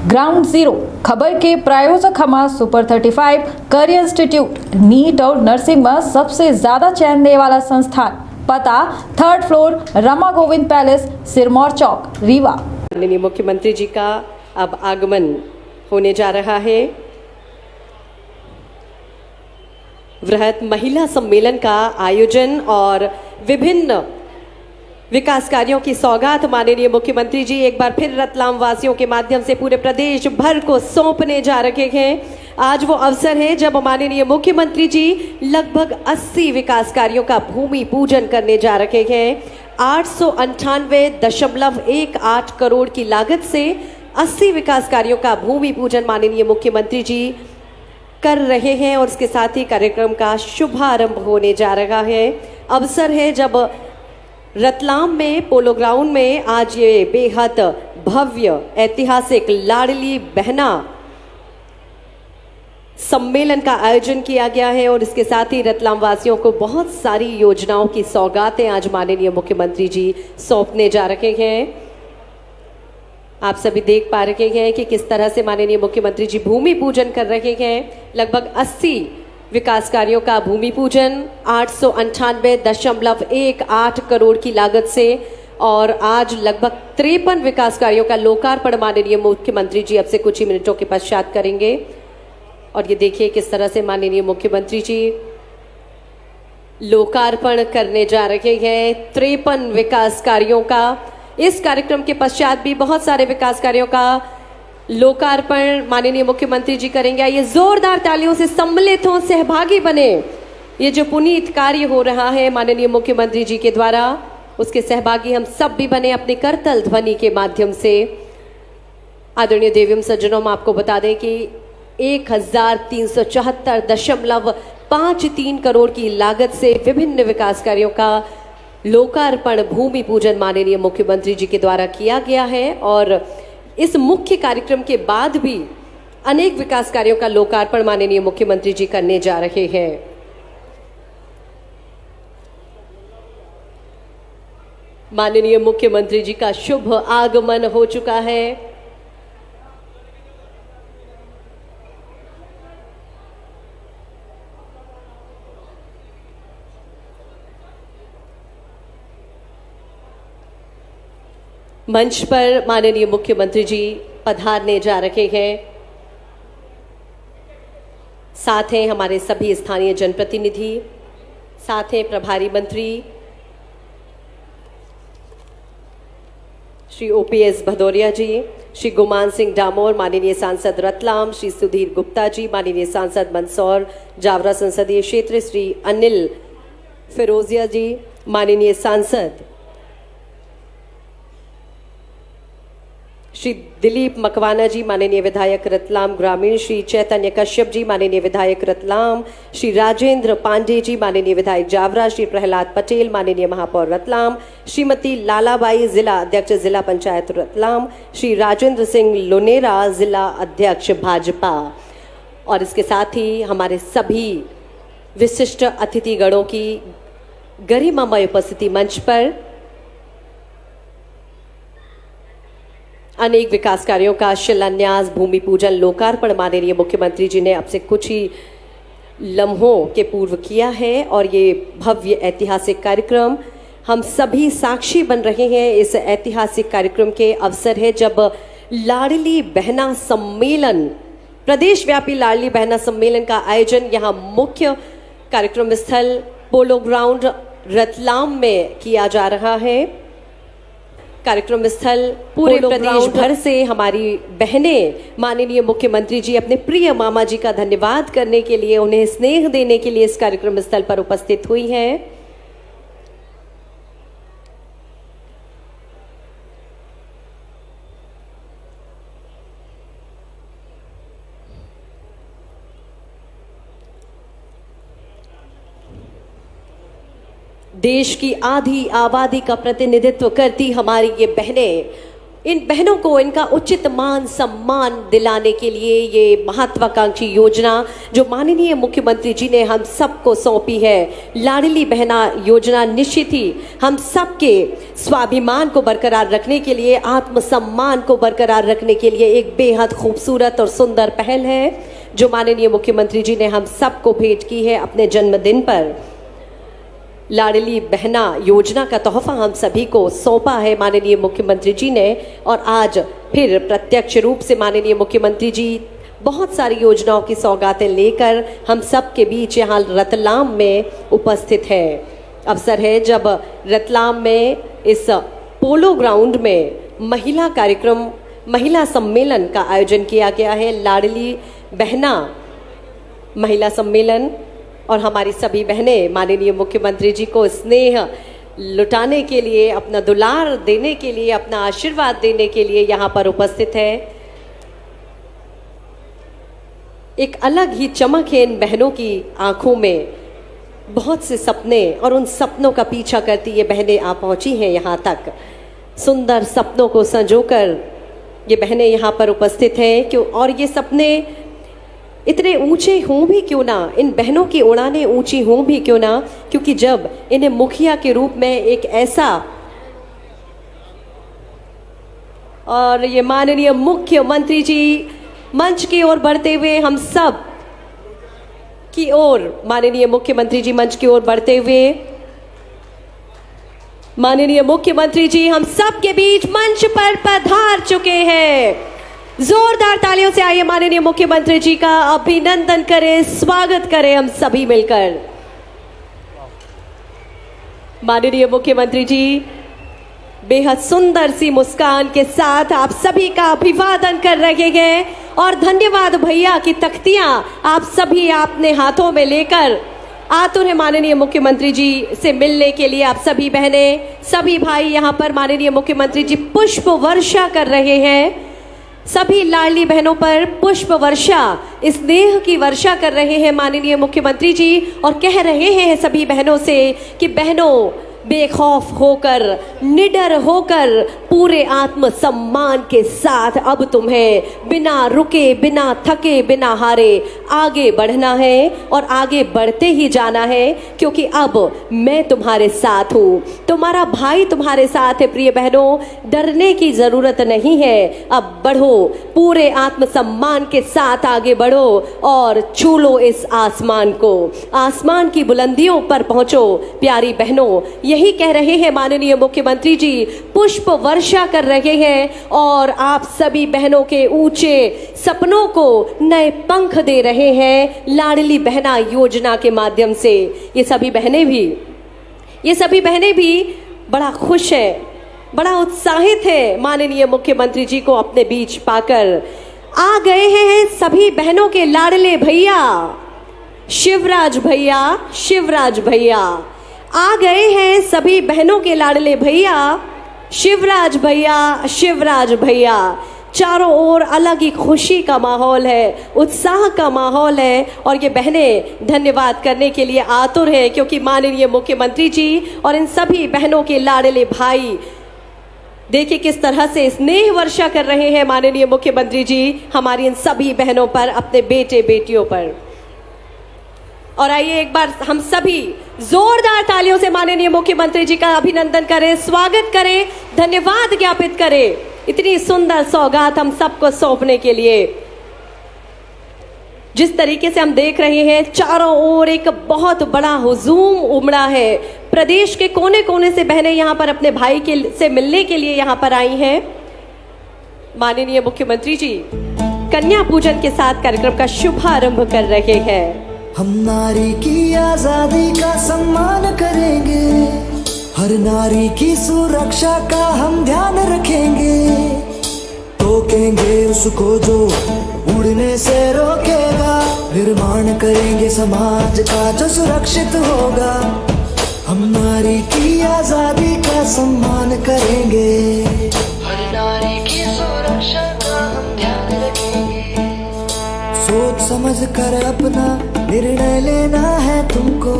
Ground zero खबर के प्रायोजक हमारा सुपर 35 करियर इंस्टीट्यूट नीट और नर्सिंग में सबसे ज्यादा चयन देने वाला संस्थान। पता 3rd floor Rama Govind palace, Sirmour Chowk, Rewa. माननीय मुख्यमंत्री जी का अब आगमन होने जा रहा है। वृहत महिला सम्मेलन का आयोजन और विभिन्न विकास कार्यों की सौगात माननीय मुख्यमंत्री जी एक बार फिर रतलाम वासियों के माध्यम से पूरे प्रदेश भर को सौंपने जा रहे हैं। आज वो अवसर है जब माननीय मुख्यमंत्री जी लगभग 80 विकास कार्यों का भूमि पूजन करने जा रहे हैं। 898.18 करोड़ की लागत से 80 विकास कार्यों का भूमि पूजन माननीय मुख्यमंत्री जी कर रहे हैं और इसके साथ ही कार्यक्रम का शुभारंभ होने जा रहा है। अवसर है जब रतलाम में पोलो ग्राउंड में आज ये बेहद भव्य ऐतिहासिक लाडली बहना सम्मेलन का आयोजन किया गया है और इसके साथ ही रतलाम वासियों को बहुत सारी योजनाओं की सौगातें आज माननीय मुख्यमंत्री जी सौंपने जा रहे हैं। आप सभी देख पा रहे हैं कि किस तरह से माननीय मुख्यमंत्री जी भूमि पूजन कर रहे हैं। लगभग 80 विकास कार्यों का भूमि पूजन 898.18 करोड़ की लागत से और आज लगभग 53 विकास कार्यों का लोकार्पण माननीय मुख्यमंत्री जी अब से कुछ ही मिनटों के पश्चात करेंगे। और ये देखिए किस तरह से माननीय मुख्यमंत्री जी लोकार्पण करने जा रहे हैं 53 विकास कार्यों का। इस कार्यक्रम के पश्चात भी बहुत सारे विकास कार्यों का लोकार्पण माननीय मुख्यमंत्री जी करेंगे। ये जोरदार तालियों से सम्मिलित हों, सहभागी बने। ये जो पुनीत कार्य हो रहा है माननीय मुख्यमंत्री जी के द्वारा, उसके सहभागी हम सब भी बने अपने करतल ध्वनि के माध्यम से। आदरणीय देवियम सज्जनों, हम आपको बता दें कि 1374.53 करोड़ की लागत से विभिन्न विकास कार्यों का लोकार्पण भूमि पूजन माननीय मुख्यमंत्री जी के द्वारा किया गया है और इस मुख्य कार्यक्रम के बाद भी अनेक विकास कार्यों का लोकार्पण माननीय मुख्यमंत्री जी करने जा रहे हैं। माननीय मुख्यमंत्री जी का शुभ आगमन हो चुका है। मंच पर माननीय मुख्यमंत्री जी पधारने जा रहे हैं। साथ हैं हमारे सभी स्थानीय जनप्रतिनिधि, साथ हैं प्रभारी मंत्री श्री OPS भदौरिया जी, श्री गुमान सिंह डामोर, माननीय सांसद रतलाम, श्री सुधीर गुप्ता जी, माननीय सांसद मंदसौर जावरा संसदीय क्षेत्र, श्री अनिल फिरोजिया जी, माननीय सांसद श्री दिलीप मकवाना जी, माननीय विधायक रतलाम ग्रामीण, श्री चैतन्य कश्यप जी, माननीय विधायक रतलाम, श्री राजेंद्र पांडे जी, माननीय विधायक जावरा, श्री प्रहलाद पटेल, माननीय महापौर रतलाम, श्रीमती लालाबाई, जिला अध्यक्ष जिला पंचायत रतलाम, श्री राजेंद्र सिंह लोनेरा, जिला अध्यक्ष भाजपा। और इसके साथ ही हमारे सभी विशिष्ट अतिथिगणों की गरिमामय उपस्थिति मंच पर अनेक विकास कार्यों का शिलान्यास, भूमि पूजन, लोकार्पण माननीय मुख्यमंत्री जी ने अब से कुछ ही लम्हों के पूर्व किया है और ये भव्य ऐतिहासिक कार्यक्रम हम सभी साक्षी बन रहे हैं। इस ऐतिहासिक कार्यक्रम के अवसर है जब लाडली बहना सम्मेलन, प्रदेशव्यापी लाडली बहना सम्मेलन का आयोजन यहाँ मुख्य कार्यक्रम स्थल पोलो ग्राउंड रतलाम में किया जा रहा है। कार्यक्रम स्थल पूरे प्रदेश भर से हमारी बहनें माननीय मुख्यमंत्री जी अपने प्रिय मामा जी का धन्यवाद करने के लिए, उन्हें स्नेह देने के लिए इस कार्यक्रम स्थल पर उपस्थित हुई हैं। देश की आधी आबादी का प्रतिनिधित्व करती हमारी ये बहनें इन बहनों को इनका उचित मान सम्मान दिलाने के लिए ये महत्वाकांक्षी योजना जो माननीय मुख्यमंत्री जी ने हम सबको सौंपी है, लाडली बहना योजना, निश्चित ही हम सबके स्वाभिमान को बरकरार रखने के लिए, आत्मसम्मान को बरकरार रखने के लिए एक बेहद खूबसूरत और सुंदर पहल है जो माननीय मुख्यमंत्री जी ने हम सबको भेंट की है अपने जन्मदिन पर। लाडली बहना योजना का तोहफा हम सभी को सौंपा है माननीय मुख्यमंत्री जी ने, और आज फिर प्रत्यक्ष रूप से माननीय मुख्यमंत्री जी बहुत सारी योजनाओं की सौगातें लेकर हम सब के बीच यहाँ रतलाम में उपस्थित है। अवसर है जब रतलाम में इस पोलो ग्राउंड में महिला कार्यक्रम, महिला सम्मेलन का आयोजन किया गया है। लाडली बहना महिला सम्मेलन, और हमारी सभी बहनें माननीय मुख्यमंत्री जी को स्नेह लुटाने के लिए, अपना दुलार देने के लिए, अपना आशीर्वाद देने के लिए यहाँ पर उपस्थित है। एक अलग ही चमक है इन बहनों की आंखों में, बहुत से सपने, और उन सपनों का पीछा करती ये बहनें आ पहुंची हैं यहाँ तक। सुंदर सपनों को संजोकर ये बहनें यहाँ पर उपस्थित हैं क्यों, और ये सपने इतने ऊंचे हों भी क्यों ना, इन बहनों की उड़ानें ऊंची हों भी क्यों ना, क्योंकि जब इन्हें मुखिया के रूप में एक ऐसा, और ये माननीय मुख्यमंत्री जी मंच की ओर बढ़ते हुए हम सब की ओर, माननीय मुख्यमंत्री जी मंच की ओर बढ़ते हुए, माननीय मुख्यमंत्री जी हम सब के बीच मंच पर पधार चुके हैं। जोरदार तालियों से आइए माननीय मुख्यमंत्री जी का अभिनंदन करें, स्वागत करें हम सभी मिलकर। माननीय मुख्यमंत्री जी बेहद सुंदर सी मुस्कान के साथ आप सभी का अभिवादन कर रहे हैं, और धन्यवाद भैया की तख्तियां आप सभी आपने हाथों में लेकर आतुर है माननीय मुख्यमंत्री जी से मिलने के लिए। आप सभी बहनें, सभी भाई यहाँ पर माननीय मुख्यमंत्री जी पुष्प वर्षा कर रहे हैं। सभी लाडली बहनों पर पुष्प वर्षा, स्नेह की वर्षा कर रहे हैं माननीय मुख्यमंत्री जी, और कह रहे हैं सभी बहनों से कि बहनों बेखौफ होकर, निडर होकर, पूरे आत्मसम्मान के साथ अब तुम्हें बिना रुके, बिना थके, बिना हारे आगे बढ़ना है, और आगे बढ़ते ही जाना है, क्योंकि अब मैं तुम्हारे साथ हूँ, तुम्हारा भाई तुम्हारे साथ है। प्रिय बहनों, डरने की जरूरत नहीं है, अब बढ़ो, पूरे आत्मसम्मान के साथ आगे बढ़ो और छू लो इस आसमान को, आसमान की बुलंदियों पर पहुंचो। प्यारी बहनों, यही कह रहे हैं माननीय मुख्यमंत्री जी, पुष्प वर्षा कर रहे हैं, और आप सभी बहनों के ऊंचे सपनों को नए पंख दे रहे हैं लाडली बहना योजना के माध्यम से। ये सभी बहनें भी बड़ा खुश हैं, बड़ा उत्साहित है माननीय मुख्यमंत्री जी को अपने बीच पाकर। आ गए हैं सभी बहनों के लाडले भैया, शिवराज भैया आ गए हैं, सभी बहनों के लाडले भैया, शिवराज भैया। चारों ओर अलग ही खुशी का माहौल है, उत्साह का माहौल है, और ये बहनें धन्यवाद करने के लिए आतुर हैं, क्योंकि माननीय मुख्यमंत्री जी और इन सभी बहनों के लाडले भाई देखिए किस तरह से स्नेह वर्षा कर रहे हैं माननीय मुख्यमंत्री जी हमारी इन सभी बहनों पर, अपने बेटे बेटियों पर। और आइए एक बार हम सभी जोरदार तालियों से माननीय मुख्यमंत्री जी का अभिनंदन करें, स्वागत करें, धन्यवाद ज्ञापित करें इतनी सुंदर सौगात हम सबको सौंपने के लिए। जिस तरीके से हम देख रहे हैं चारों ओर एक बहुत बड़ा हुजूम उमड़ा है, प्रदेश के कोने कोने से बहनें यहाँ पर अपने भाई से मिलने के लिए यहाँ पर आई हैं। माननीय मुख्यमंत्री जी कन्या पूजन के साथ कार्यक्रम का शुभारंभ कर रहे हैं। हम नारी की आजादी का सम्मान करेंगे, हर नारी की सुरक्षा का हम ध्यान रखेंगे, टोकेंगे उसको जो उड़ने से रोकेगा, निर्माण करेंगे समाज का जो सुरक्षित होगा। हम नारी की आजादी का सम्मान करेंगे, हर नारी की सुरक्षा का हम ध्यान रखेंगे। सोच समझ कर अपना निर्णय लेना है तुमको,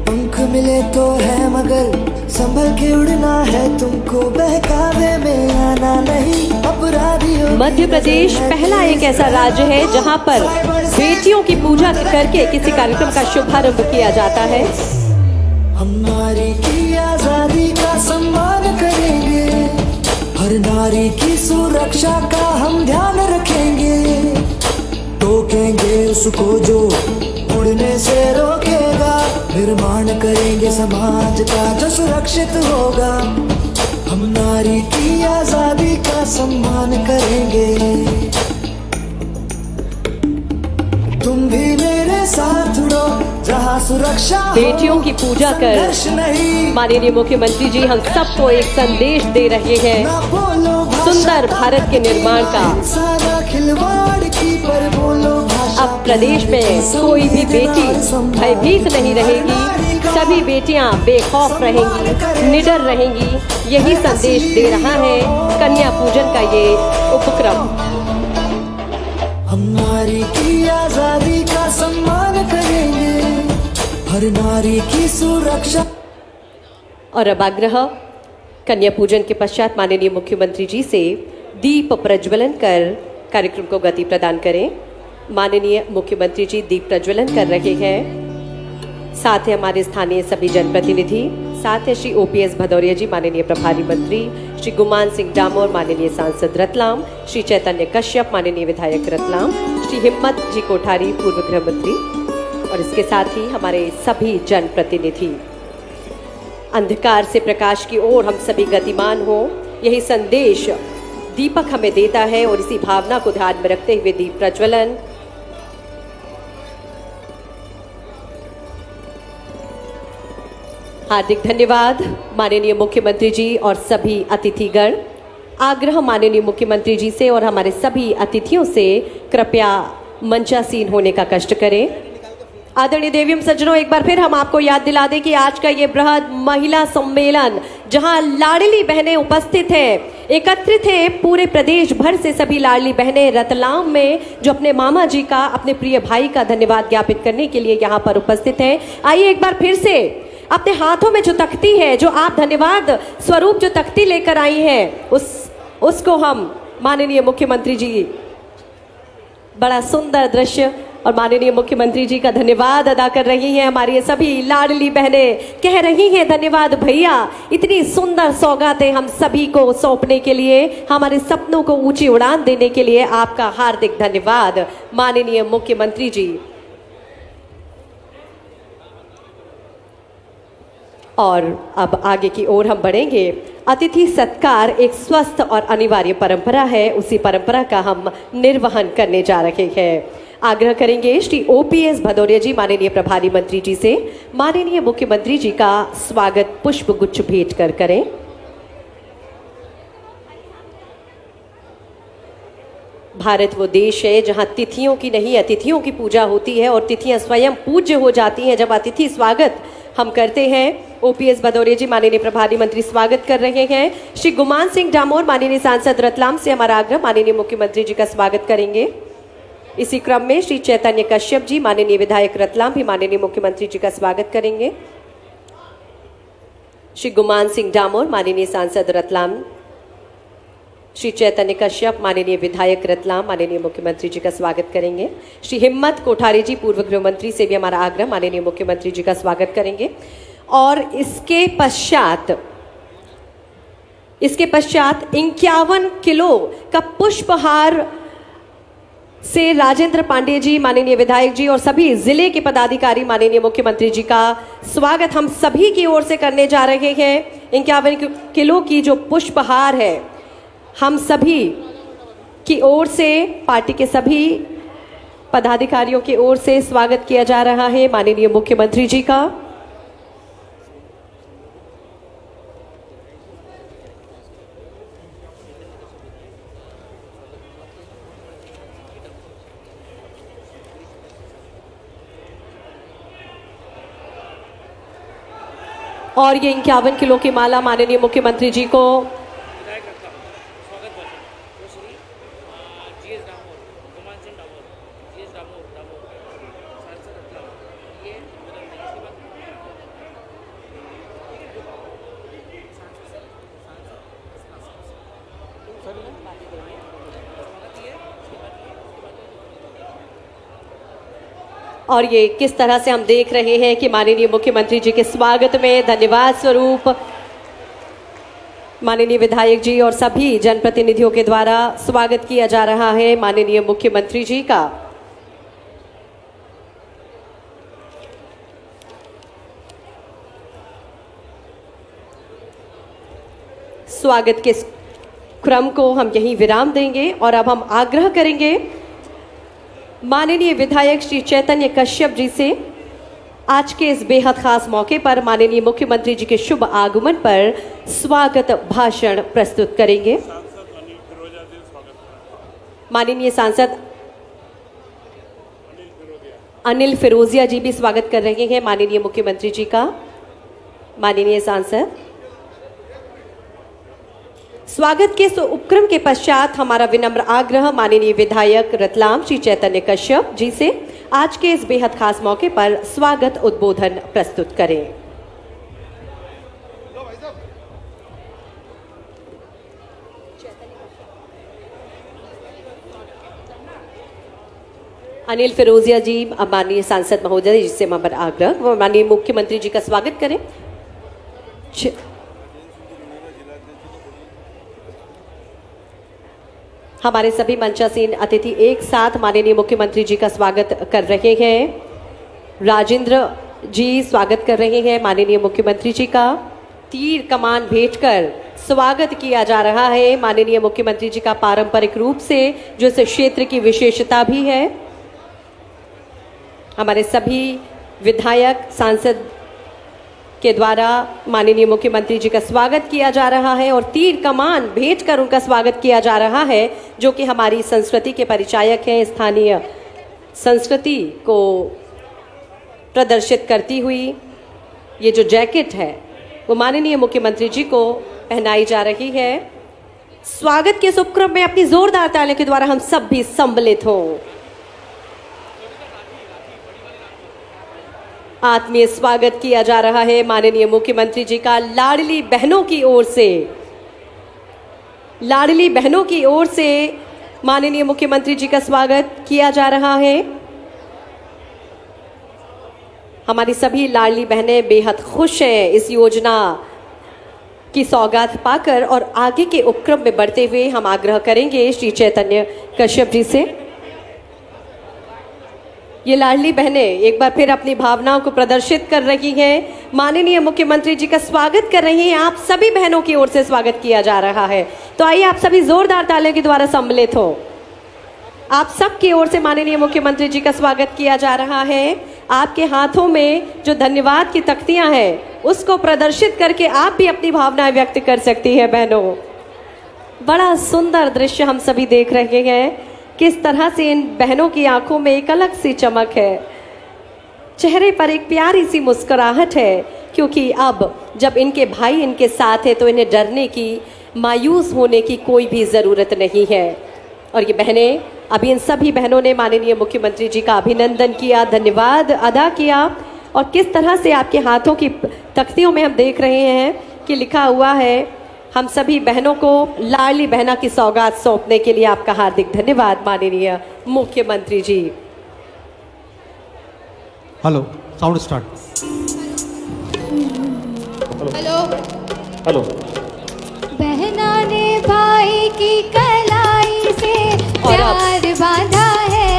पंख मिले तो है मगर संभल के उड़ना है तुमको, बहकावे में आना नहीं अपराधियों। मध्य प्रदेश पहला एक ऐसा राज्य है जहां पर बेटियों की पूजा करके किसी कार्यक्रम का शुभारंभ किया जाता है। हम नारी की आजादी का सम्मान करेंगे, हर नारी की सुरक्षा का हम ध्यान रखेंगे। टोकेंगे उसको जो उड़ने से रोकेगा, निर्माण करेंगे समाज का जो सुरक्षित होगा। हम नारी की आजादी का सम्मान करेंगे। तुम भी मेरे साथ उड़ो जहाँ सुरक्षा हो, बेटियों की पूजा कर संघर्ष नहीं। माननीय मुख्यमंत्री जी हम सबको एक संदेश दे रहे हैं ना बोलो भाषा सुंदर भारत के निर्माण का। सारा खिलवाड़ की पर बोलो भाषा। अब प्रदेश में कोई भी बेटी भयभीत नहीं रहेगी, सभी बेटियां बेखौफ रहेंगी, निडर रहेंगी। यही संदेश दे रहा है कन्या पूजन का ये उपक्रम। हम नारी की आजादी का सम्मान करेंगे, हर नारी की सुरक्षा। और अब आग्रह कन्या पूजन के पश्चात माननीय मुख्यमंत्री जी से दीप प्रज्वलन कर कार्यक्रम को गति प्रदान करें। माननीय मुख्यमंत्री जी दीप प्रज्वलन कर रहे हैं, साथ ही हमारे स्थानीय सभी जनप्रतिनिधि, साथ ही श्री ओपीएस भदौरिया जी माननीय प्रभारी मंत्री, श्री गुमान सिंह डामोर माननीय सांसद रतलाम, श्री चैतन्य कश्यप माननीय विधायक रतलाम, श्री हिम्मत जी कोठारी पूर्व गृह मंत्री और इसके साथ ही हमारे सभी जनप्रतिनिधि। अंधकार से प्रकाश की ओर हम सभी गतिमान हो, यही संदेश दीपक हमें देता है और इसी भावना को ध्यान में रखते हुए दीप प्रज्वलन। हार्दिक धन्यवाद माननीय मुख्यमंत्री जी और सभी अतिथिगण। आग्रह माननीय मुख्यमंत्री जी से और हमारे सभी अतिथियों से कृपया मंचासीन होने का कष्ट करें। आदरणीय देवियों सज्जनों, एक बार फिर हम आपको याद दिला दें कि आज का ये बृहद महिला सम्मेलन जहां लाडली बहनें उपस्थित हैं, एकत्रित है पूरे प्रदेश भर से सभी लाडली बहनें रतलाम में जो अपने मामा जी का, अपने प्रिय भाई का धन्यवाद ज्ञापित करने के लिए यहाँ पर उपस्थित हैं। आइए एक बार फिर से अपने हाथों में जो तख्ती है, जो आप धन्यवाद स्वरूप जो तख्ती लेकर आई हैं, उसको हम माननीय मुख्यमंत्री जी, बड़ा सुंदर दृश्य, और माननीय मुख्यमंत्री जी का धन्यवाद अदा कर रही हैं। हमारी सभी लाडली बहनें कह रही हैं धन्यवाद भैया, इतनी सुंदर सौगातें हम सभी को सौंपने के लिए, हमारे सपनों को ऊंची उड़ान देने के लिए आपका हार्दिक धन्यवाद माननीय मुख्यमंत्री जी। और अब आगे की ओर हम बढ़ेंगे। अतिथि सत्कार एक स्वस्थ और अनिवार्य परंपरा है, उसी परंपरा का हम निर्वहन करने जा रहे हैं। आग्रह करेंगे श्री ओपीएस भदौरिया जी माननीय प्रभारी मंत्री जी से माननीय मुख्यमंत्री जी का स्वागत पुष्प गुच्छ भेंट कर करें। भारत वो देश है जहां तिथियों की नहीं अतिथियों की पूजा होती है और तिथियां स्वयं पूज्य हो जाती हैं जब अतिथि स्वागत हम करते हैं। ओपीएस भदौरिया जी माननीय प्रभारी मंत्री स्वागत कर रहे हैं। श्री गुमान सिंह डामोर माननीय सांसद रतलाम से हमारा आग्रह माननीय मुख्यमंत्री जी का स्वागत करेंगे। इसी क्रम में श्री चैतन्य कश्यप जी माननीय विधायक रतलाम भी माननीय मुख्यमंत्री जी का स्वागत करेंगे। श्री गुमान सिंह डामोर माननीय सांसद रतलाम, श्री चैतन्य कश्यप माननीय विधायक रतलाम माननीय मुख्यमंत्री जी का स्वागत करेंगे। श्री हिम्मत कोठारी जी पूर्व गृह मंत्री से भी हमारा आग्रह माननीय मुख्यमंत्री जी का स्वागत करेंगे। और इसके पश्चात 51 किलो का पुष्पहार से राजेंद्र पांडे जी माननीय विधायक जी और सभी जिले के पदाधिकारी माननीय मुख्यमंत्री जी का स्वागत हम सभी की ओर से करने जा रहे हैं। 51 किलो की जो पुष्पहार है हम सभी की ओर से, पार्टी के सभी पदाधिकारियों की ओर से स्वागत किया जा रहा है माननीय मुख्यमंत्री जी का। और ये 51 किलो की माला माननीय मुख्यमंत्री जी को और ये किस तरह से हम देख रहे हैं कि माननीय मुख्यमंत्री जी के स्वागत में धन्यवाद स्वरूप माननीय विधायक जी और सभी जनप्रतिनिधियों के द्वारा स्वागत किया जा रहा है माननीय मुख्यमंत्री जी का। स्वागत के क्रम को हम यहीं विराम देंगे और अब हम आग्रह करेंगे माननीय विधायक श्री चैतन्य कश्यप जी से आज के इस बेहद खास मौके पर माननीय मुख्यमंत्री जी के शुभ आगमन पर स्वागत भाषण प्रस्तुत करेंगे। माननीय सांसद अनिल फिरोजिया जी भी स्वागत कर रहे हैं माननीय मुख्यमंत्री जी का। माननीय सांसद, स्वागत के इस उपक्रम के पश्चात हमारा विनम्र आग्रह माननीय विधायक रतलाम श्री चैतन्य कश्यप जी से आज के इस बेहद खास मौके पर स्वागत उद्बोधन प्रस्तुत करें। अनिल फिरोजिया जी, माननीय सांसद महोदय जी से हमारा आग्रह माननीय मुख्यमंत्री जी का स्वागत करें। हमारे सभी मंचासीन अतिथि एक साथ माननीय मुख्यमंत्री जी का स्वागत कर रहे हैं। राजेंद्र जी स्वागत कर रहे हैं माननीय मुख्यमंत्री जी का। तीर कमान भेंट कर स्वागत किया जा रहा है माननीय मुख्यमंत्री जी का पारंपरिक रूप से, जो इस क्षेत्र की विशेषता भी है। हमारे सभी विधायक सांसद के द्वारा माननीय मुख्यमंत्री जी का स्वागत किया जा रहा है और तीर कमान भेंट कर उनका स्वागत किया जा रहा है, जो कि हमारी संस्कृति के परिचायक हैं। स्थानीय संस्कृति को प्रदर्शित करती हुई ये जो जैकेट है वो माननीय मुख्यमंत्री जी को पहनाई जा रही है। स्वागत के इस उपक्रम में अपनी जोरदार तालियों के द्वारा हम सब भी सम्मिलित हों। आत्मीय स्वागत किया जा रहा है माननीय मुख्यमंत्री जी का लाडली बहनों की ओर से। लाडली बहनों की ओर से माननीय मुख्यमंत्री जी का स्वागत किया जा रहा है। हमारी सभी लाडली बहनें बेहद खुश हैं इस योजना की सौगात पाकर और आगे के उपक्रम में बढ़ते हुए हम आग्रह करेंगे श्री चैतन्य कश्यप जी से। ये लाडली बहनें एक बार फिर अपनी भावनाओं को प्रदर्शित कर रही हैं, माननीय मुख्यमंत्री जी का स्वागत कर रही हैं। आप सभी बहनों की ओर से स्वागत किया जा रहा है, तो आइए आप सभी जोरदार तालियों के द्वारा सम्मिलित हो। आप सब की ओर से माननीय मुख्यमंत्री जी का स्वागत किया जा रहा है। आपके हाथों में जो धन्यवाद की तख्तियां हैं उसको प्रदर्शित करके आप भी अपनी भावनाएं व्यक्त कर सकती हैं। बहनों, बड़ा सुंदर दृश्य हम सभी देख रहे हैं, किस तरह से इन बहनों की आंखों में एक अलग सी चमक है, चेहरे पर एक प्यारी सी मुस्कुराहट है, क्योंकि अब जब इनके भाई इनके साथ है तो इन्हें डरने की, मायूस होने की कोई भी ज़रूरत नहीं है। और ये बहनें, अभी इन सभी बहनों ने माननीय मुख्यमंत्री जी का अभिनंदन किया, धन्यवाद अदा किया। और किस तरह से आपके हाथों की तख्तियों में हम देख रहे हैं कि लिखा हुआ है, हम सभी बहनों को लाडली बहना की सौगात सौंपने के लिए आपका हार्दिक धन्यवाद माननीय मुख्यमंत्री जी। Hello, sound start. Hello hello. बहना ने भाई की कलाई से प्यार बांधा है,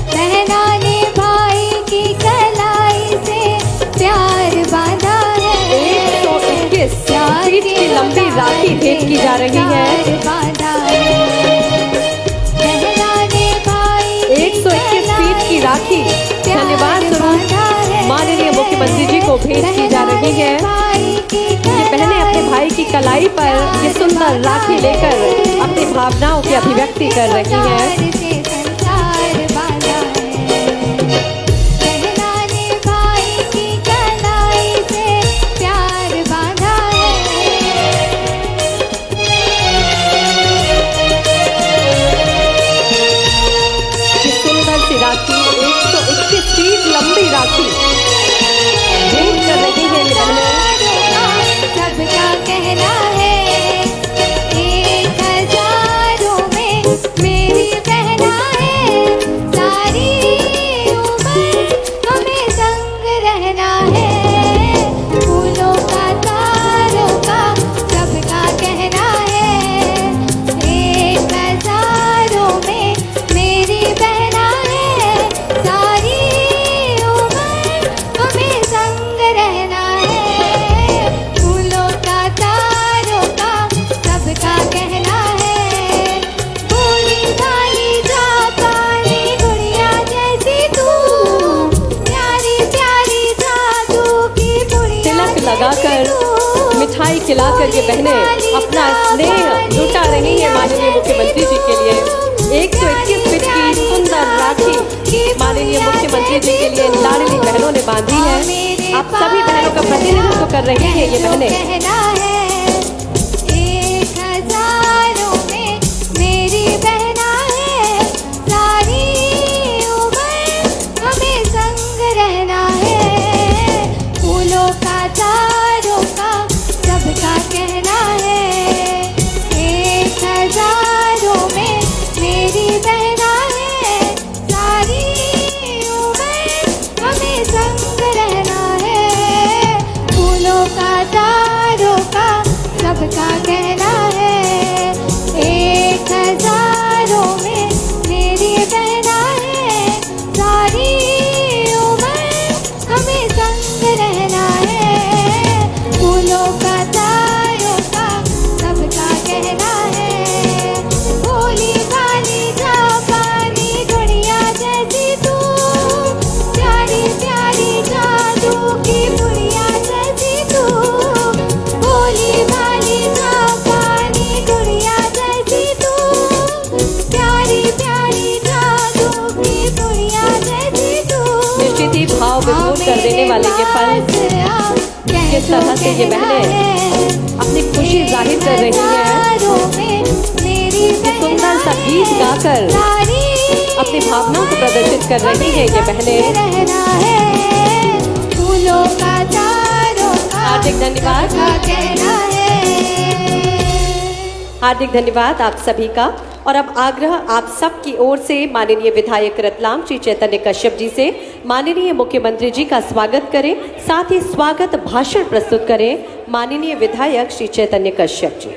बहना ने भाई की कलाई से प्यार बांधा है। 121 फीट की लंबी राखी भेंट की जा रही है। 121 फीट की राखी धन्यवाद स्वरूप माननीय मुख्यमंत्री जी को भेंट की जा रही है। ये बहनें अपने भाई की कलाई पर ये सुंदर राखी लेकर अपनी भावनाओं की अभिव्यक्ति कर रही हैं। राखी 121 फीट लंबी राखी भेंट कर रही है ये बहनें। सबका कहना है एक मिठाई खिलाकर ये बहनें अपना स्नेह लुटा रही हैं माननीय मुख्यमंत्री जी के लिए। 121 फीट की सुंदर राखी माननीय मुख्यमंत्री जी के लिए लाडली बहनों ने बांधी है। आप सभी बहनों का प्रतिनिधित्व कर रही हैं ये बहनें। कहना है 1000 में मेरी बहना है, सारी उम्र हमें संग रहना है। फूलों का तारों का सबका कहना है 1000 में मेरी बहना है, सारी उम्र हमें संग रहना है। फूलों का तारों का सबका कहना है 1000 में मेरी बहना है, सारी उम्र हमें संग रहना है। फूलों का तारों का सबका कहना है। भोली भाली जापानी दुनिया जैसी तू, प्यारी प्यारी जादू की पुड़िया जैसी तू। भोली भाली जापानी दुनिया जैसी तू, प्यारी प्यारी जादू की पुड़िया जैसी तू। निश्चित ही भाव विभोर कर देने वाले ये पल, किस तरह से ये बहनें अपनी खुशी जाहिर कर रही हैं। सुंदर सा गीत गाकर अपनी भावनाओं को प्रदर्शित कर रही हैं ये बहनें। रहना है फूलों का तारों का हार्दिक धन्यवाद। सबका कहना है। हार्दिक धन्यवाद आप सभी का। और अब आग्रह आप सब की ओर से माननीय विधायक रतलाम श्री चैतन्य कश्यप जी से माननीय मुख्यमंत्री जी का स्वागत करें, साथ ही स्वागत भाषण प्रस्तुत करें माननीय विधायक श्री चैतन्य कश्यप जी।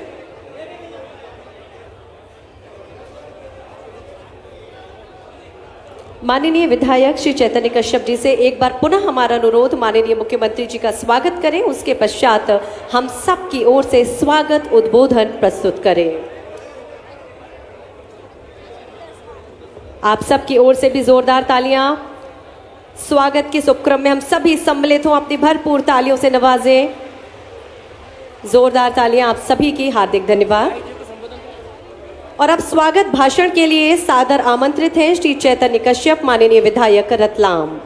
माननीय विधायक श्री चैतन्य कश्यप जी से एक बार पुनः हमारा अनुरोध, माननीय मुख्यमंत्री जी का स्वागत करें, उसके पश्चात हम सब की ओर से स्वागत उद्बोधन प्रस्तुत करें। आप सब की ओर से भी जोरदार तालियां। स्वागत के इस उपक्रम में हम सभी सम्मिलित हों, अपनी भरपूर तालियों से नवाजें। जोरदार तालियां आप सभी की, हार्दिक धन्यवाद। और अब स्वागत भाषण के लिए सादर आमंत्रित हैं श्री चैतन्य कश्यप, माननीय विधायक रतलाम।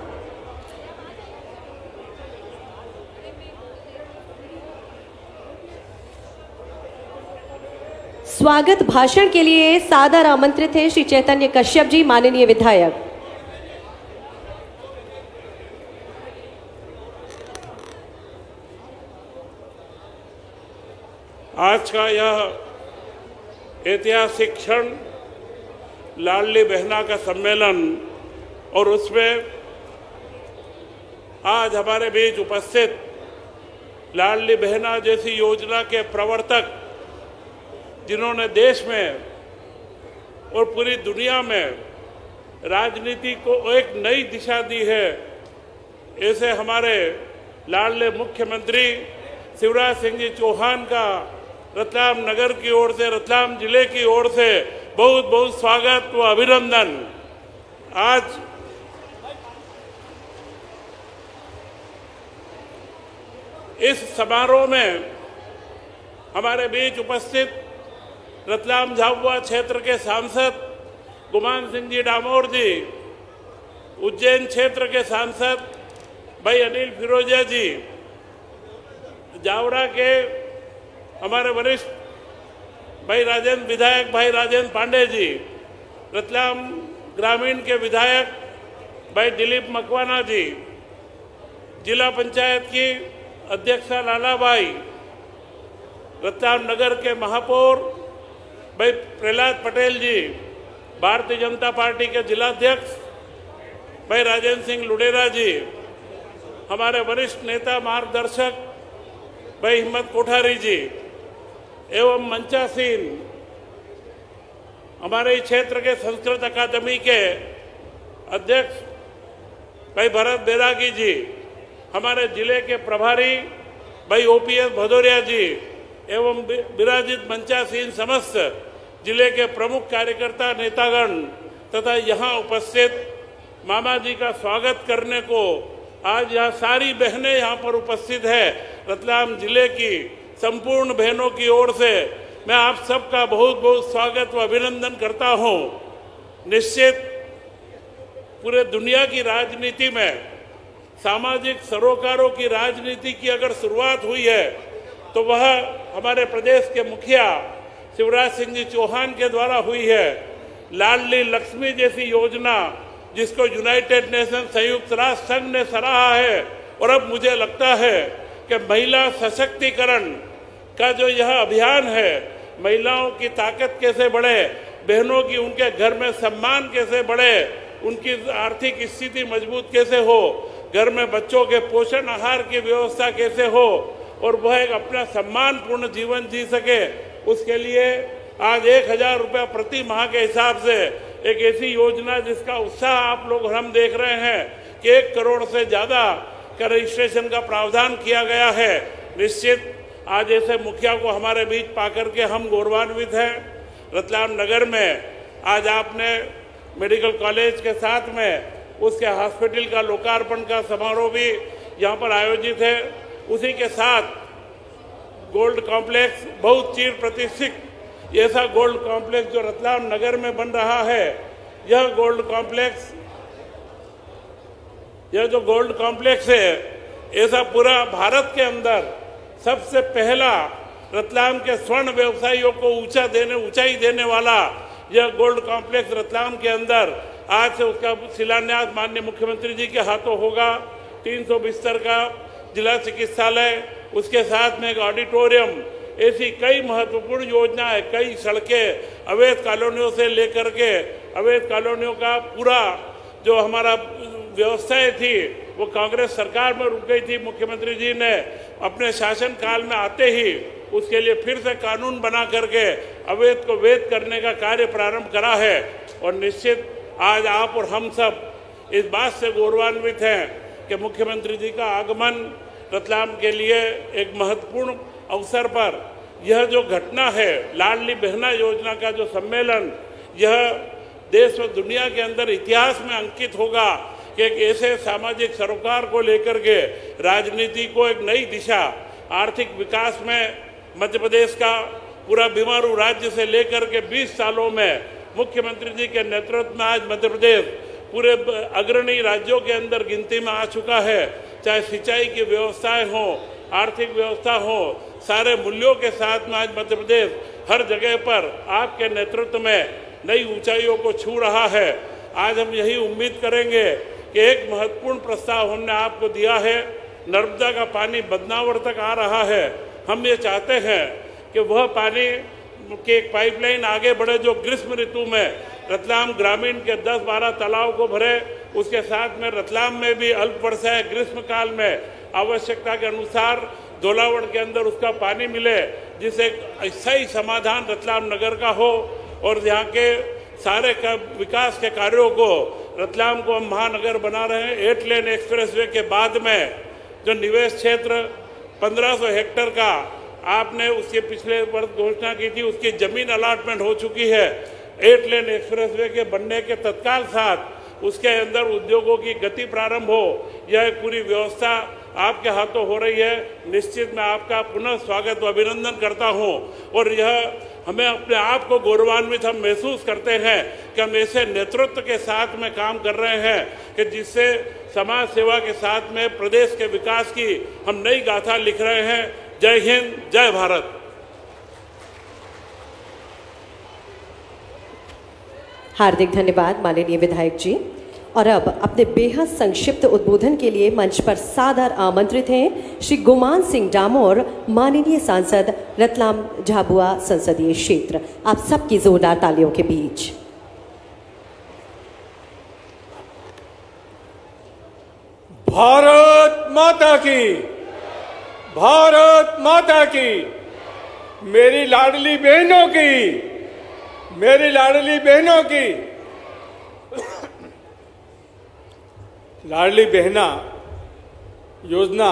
स्वागत भाषण के लिए सादर आमंत्रित हैं श्री चैतन्य कश्यप जी, माननीय विधायक। आज का यह ऐतिहासिक क्षण, लाडली बहना का सम्मेलन, और उसमें आज हमारे बीच उपस्थित लाडली बहना जैसी योजना के प्रवर्तक, जिन्होंने देश में और पूरी दुनिया में राजनीति को एक नई दिशा दी है, ऐसे हमारे लाडले मुख्यमंत्री शिवराज सिंह जी चौहान का रतलाम नगर की ओर से, रतलाम जिले की ओर से बहुत बहुत स्वागत व अभिनंदन। आज इस समारोह में हमारे बीच उपस्थित रतलाम झाबुआ क्षेत्र के सांसद गुमान सिंह जी डामोर जी, उज्जैन क्षेत्र के सांसद भाई अनिल फिरोजिया जी, जावरा के हमारे वरिष्ठ भाई राजेंद्र विधायक भाई राजेंद्र पांडे जी, रतलाम ग्रामीण के विधायक भाई दिलीप मकवाना जी, जिला पंचायत की अध्यक्षा लालाबाई, रतलाम नगर के महापौर भाई प्रहलाद पटेल जी, भारतीय जनता पार्टी के जिलाध्यक्ष भाई राजेंद्र सिंह लुडेरा जी, हमारे वरिष्ठ नेता मार्गदर्शक भाई हिम्मत कोठारी जी, एवं मंचासीन हमारे क्षेत्र के संस्कृत अकादमी के अध्यक्ष भाई भरत बैरागी जी, हमारे जिले के प्रभारी भाई ओपीएस भदौरिया जी, एवं विराजित मंचासीन समस्त जिले के प्रमुख कार्यकर्ता नेतागण तथा यहाँ उपस्थित मामा जी का स्वागत करने को आज यहाँ सारी बहनें यहाँ पर उपस्थित है। रतलाम जिले की संपूर्ण बहनों की ओर से मैं आप सबका बहुत बहुत स्वागत व अभिनंदन करता हूं। निश्चित पूरे दुनिया की राजनीति में सामाजिक सरोकारों की राजनीति की अगर शुरुआत हुई है तो वह हमारे प्रदेश के मुखिया शिवराज सिंह जी चौहान के द्वारा हुई है। लाडली लक्ष्मी जैसी योजना जिसको यूनाइटेड नेशन संयुक्त राष्ट्र संघ ने सराहा है, और अब मुझे लगता है कि महिला सशक्तिकरण का जो यह अभियान है, महिलाओं की ताकत कैसे बढ़े, बहनों की उनके घर में सम्मान कैसे बढ़े, उनकी आर्थिक स्थिति मजबूत कैसे हो, घर में बच्चों के पोषण आहार की व्यवस्था कैसे हो और वह एक अपना सम्मानपूर्ण जीवन जी सके, उसके लिए आज 1000 रुपया प्रति माह के हिसाब से एक ऐसी योजना जिसका उत्साह आप लोग और हम देख रहे हैं कि 1 करोड़ से ज़्यादा का रजिस्ट्रेशन का प्रावधान किया गया है। निश्चित आज ऐसे मुखिया को हमारे बीच पाकर के हम गौरवान्वित हैं। रतलाम नगर में आज आपने मेडिकल कॉलेज के साथ में उसके हॉस्पिटल का लोकार्पण का समारोह भी यहाँ पर आयोजित है। उसी के साथ गोल्ड कॉम्प्लेक्स, बहुत चिर प्रतीक्षित ऐसा गोल्ड कॉम्प्लेक्स जो रतलाम नगर में बन रहा है, यह जो गोल्ड कॉम्प्लेक्स है, ऐसा पूरा भारत के अंदर सबसे पहला रतलाम के स्वर्ण व्यवसायियों को ऊंचाई देने वाला यह गोल्ड कॉम्प्लेक्स रतलाम के अंदर आज से उसका शिलान्यास माननीय मुख्यमंत्री जी के हाथों होगा। 300 बिस्तर का जिला चिकित्सालय, उसके साथ में एक ऑडिटोरियम, ऐसी कई महत्वपूर्ण योजनाएं, कई सड़कें, अवैध कॉलोनियों से लेकर के अवैध कॉलोनियों का पूरा जो हमारा व्यवस्थाएं थी वो कांग्रेस सरकार में रुक गई थी। मुख्यमंत्री जी ने अपने शासन काल में आते ही उसके लिए फिर से कानून बना करके अवैध को वैध करने का कार्य प्रारंभ करा है। और निश्चित आज आप और हम सब इस बात से गौरवान्वित हैं कि मुख्यमंत्री जी का आगमन रतलाम के लिए एक महत्वपूर्ण अवसर पर यह जो घटना है, लाडली बहना योजना का जो सम्मेलन, यह देश और दुनिया के अंदर इतिहास में अंकित होगा कि एक ऐसे सामाजिक सरोकार को लेकर के राजनीति को एक नई दिशा, आर्थिक विकास में मध्य प्रदेश का पूरा बीमारू राज्य से लेकर के 20 सालों में मुख्यमंत्री जी के नेतृत्व में आज मध्य प्रदेश पूरे अग्रणी राज्यों के अंदर गिनती में आ चुका है। चाहे सिंचाई की व्यवस्थाएं हो, आर्थिक व्यवस्था हो, सारे मूल्यों के साथ में आज मध्य प्रदेश हर जगह पर आपके नेतृत्व में नई ऊंचाइयों को छू रहा है। आज हम यही उम्मीद करेंगे कि एक महत्वपूर्ण प्रस्ताव हमने आपको दिया है, नर्मदा का पानी बदनावर तक आ रहा है। हम ये चाहते हैं कि वह पानी की एक पाइपलाइन आगे बढ़े जो ग्रीष्म ऋतु में रतलाम ग्रामीण के 10-12 तालाब को भरे, उसके साथ में रतलाम में भी अल्प वर्षा है, ग्रीष्म काल में आवश्यकता के अनुसार धोलावड़ के अंदर उसका पानी मिले, जिससे सही समाधान रतलाम नगर का हो और यहाँ के सारे विकास के कार्यों को रतलाम को हम महानगर बना रहे हैं। 8 लेन एक्सप्रेसवे के बाद में जो निवेश क्षेत्र 1500 हेक्टेयर का आपने उसके पिछले वर्ष घोषणा की थी, उसकी जमीन अलॉटमेंट हो चुकी है। 8 लेन एक्सप्रेसवे के बनने के तत्काल साथ उसके अंदर उद्योगों की गति प्रारंभ हो, यह पूरी व्यवस्था आपके हाथों हो रही है। निश्चित मैं आपका पुनः स्वागत व अभिनंदन करता हूं और यह हमें अपने आप को गौरवान्वित हम महसूस करते हैं कि हम ऐसे नेतृत्व के साथ में काम कर रहे हैं कि जिससे समाज सेवा के साथ में प्रदेश के विकास की हम नई गाथा लिख रहे हैं। जय हिंद, जय भारत। हार्दिक धन्यवाद माननीय विधायक जी। और अब अपने बेहद संक्षिप्त उद्बोधन के लिए मंच पर सादर आमंत्रित हैं श्री गुमान सिंह डामोर, माननीय सांसद रतलाम झाबुआ संसदीय क्षेत्र। आप सबकी जोरदार तालियों के बीच। भारत माता की, भारत माता की, मेरी लाडली बहनों की, मेरी लाडली बहनों की। लाडली बहना योजना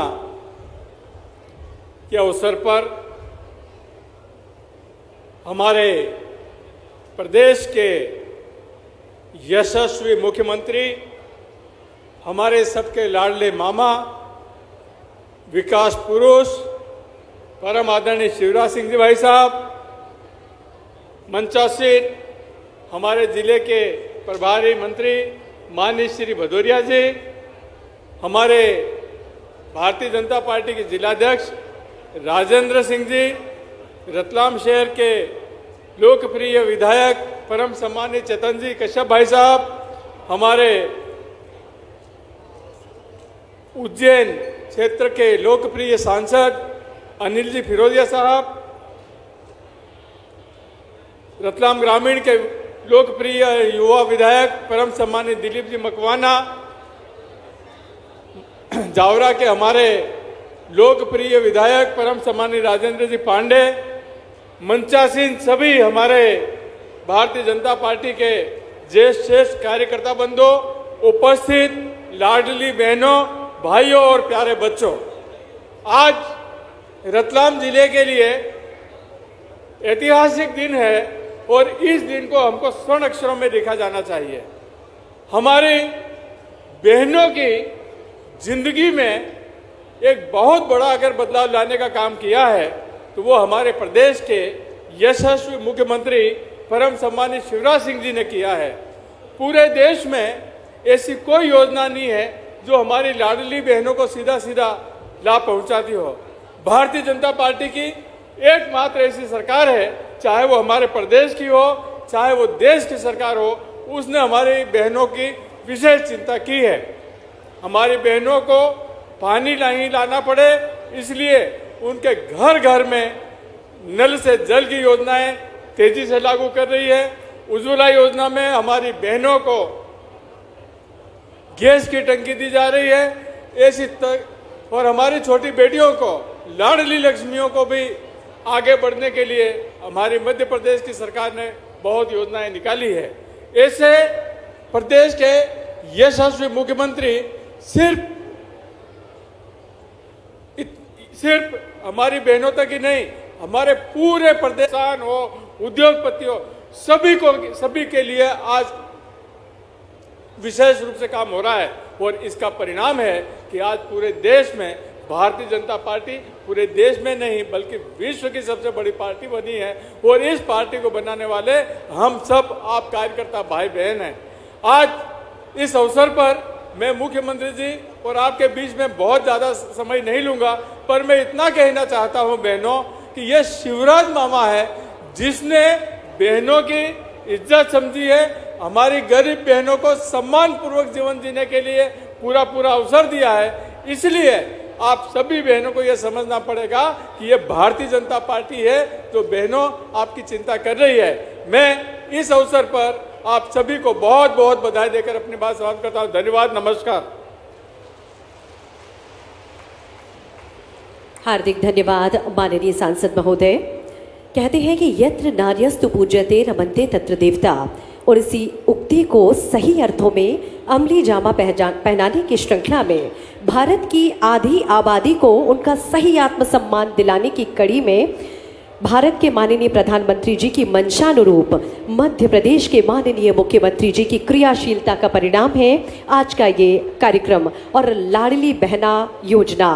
के अवसर पर हमारे प्रदेश के यशस्वी मुख्यमंत्री, हमारे सबके लाडले मामा, विकास पुरुष परम आदरणीय शिवराज सिंह जी भाई साहब, मंचासीन हमारे जिले के प्रभारी मंत्री माननीय श्री भदौरिया जी, हमारे भारतीय जनता पार्टी के जिलाध्यक्ष राजेंद्र सिंह जी, रतलाम शहर के लोकप्रिय विधायक परम सम्मानित चेतन जी कश्यप भाई साहब, हमारे उज्जैन क्षेत्र के लोकप्रिय सांसद अनिल जी फिरोदिया साहब, रतलाम ग्रामीण के लोकप्रिय युवा विधायक परम सम्मानित दिलीप जी मकवाना, जावरा के हमारे लोकप्रिय विधायक परम सम्मानित राजेंद्र जी पांडे, मंचासीन सभी हमारे भारतीय जनता पार्टी के ज्येष्ठ कार्यकर्ता बंधु, उपस्थित लाडली बहनों, भाइयों और प्यारे बच्चों, आज रतलाम जिले के लिए ऐतिहासिक दिन है और इस दिन को हमको स्वर्ण अक्षरों में लिखा जाना चाहिए। हमारी बहनों की जिंदगी में एक बहुत बड़ा अगर बदलाव लाने का काम किया है तो वो हमारे प्रदेश के यशस्वी मुख्यमंत्री परम सम्मानित शिवराज सिंह जी ने किया है। पूरे देश में ऐसी कोई योजना नहीं है जो हमारी लाडली बहनों को सीधा सीधा लाभ पहुंचाती हो। भारतीय जनता पार्टी की एकमात्र ऐसी सरकार है, चाहे वो हमारे प्रदेश की हो चाहे वो देश की सरकार हो, उसने हमारी बहनों की विशेष चिंता की है। हमारी बहनों को पानी नहीं लाना पड़े इसलिए उनके घर घर में नल से जल की योजनाएं तेजी से लागू कर रही है। उज्ज्वला योजना में हमारी बहनों को गैस की टंकी दी जा रही है और हमारी छोटी बेटियों को लाडली लक्ष्मियों को भी आगे बढ़ने के लिए हमारी मध्य प्रदेश की सरकार ने बहुत योजनाएं निकाली है। ऐसे प्रदेश के यशस्वी मुख्यमंत्री सिर्फ हमारी बहनों तक ही नहीं, हमारे पूरे प्रदेश हो, उद्योगपति हो, सभी के लिए आज विशेष रूप से काम हो रहा है और इसका परिणाम है कि आज पूरे देश में भारतीय जनता पार्टी पूरे देश में नहीं बल्कि विश्व की सबसे बड़ी पार्टी बनी है और इस पार्टी को बनाने वाले हम सब आप कार्यकर्ता भाई बहन हैं। आज इस अवसर पर मैं मुख्यमंत्री जी और आपके बीच में बहुत ज़्यादा समय नहीं लूंगा, पर मैं इतना कहना चाहता हूं बहनों कि ये शिवराज मामा है जिसने बहनों की इज्जत समझी है, हमारी गरीब बहनों को सम्मान पूर्वक जीवन जीने के लिए पूरा अवसर दिया है। इसलिए आप सभी बहनों को यह समझना पड़ेगा कि ये भारतीय जनता पार्टी है जो बहनों आपकी चिंता कर रही है। मैं इस अवसर पर आप सभी को बहुत बहुत बधाई देकर अपनी बात समाप्त करता हूं। धन्यवाद, नमस्कार। हार्दिक धन्यवाद माननीय सांसद महोदय। कहते हैं कि यत्र नार्यस्तु पूज्यते रमन्ते तत्र देवता, और इसी उक्ति को सही अर्थों में अमली जामा पहनाने की श्रृंखला में भारत की आधी आबादी को उनका सही आत्मसम्मान दिलाने की कड़ी में भारत के माननीय प्रधानमंत्री जी की मंशानुरूप मध्य प्रदेश के माननीय मुख्यमंत्री जी की क्रियाशीलता का परिणाम है आज का ये कार्यक्रम और लाडली बहना योजना।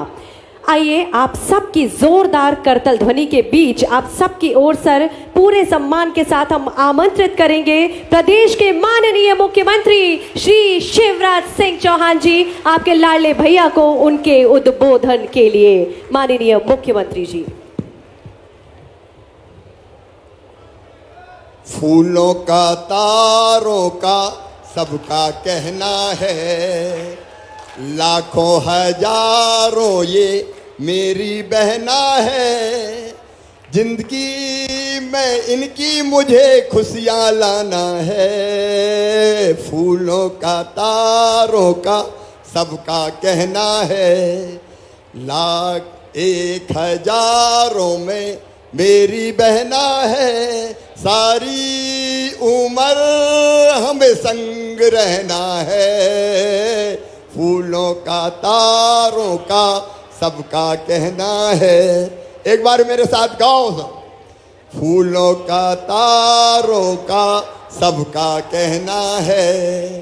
आइए आप सबकी जोरदार करतल ध्वनि के बीच आप सबकी ओर सर पूरे सम्मान के साथ हम आमंत्रित करेंगे प्रदेश के माननीय मुख्यमंत्री श्री शिवराज सिंह चौहान जी, आपके लाडले भैया को उनके उद्बोधन के लिए। माननीय मुख्यमंत्री जी। फूलों का तारों का सबका कहना है, लाखों हजारों ये मेरी बहना है, जिंदगी में इनकी मुझे खुशियाँ लाना है। फूलों का तारों का सबका कहना है, लाख एक हजारों में मेरी बहना है, सारी उम्र हमें संग रहना है। फूलों का तारों का सबका कहना है। एक बार मेरे साथ गाओ सब। फूलों का तारों का सबका कहना है,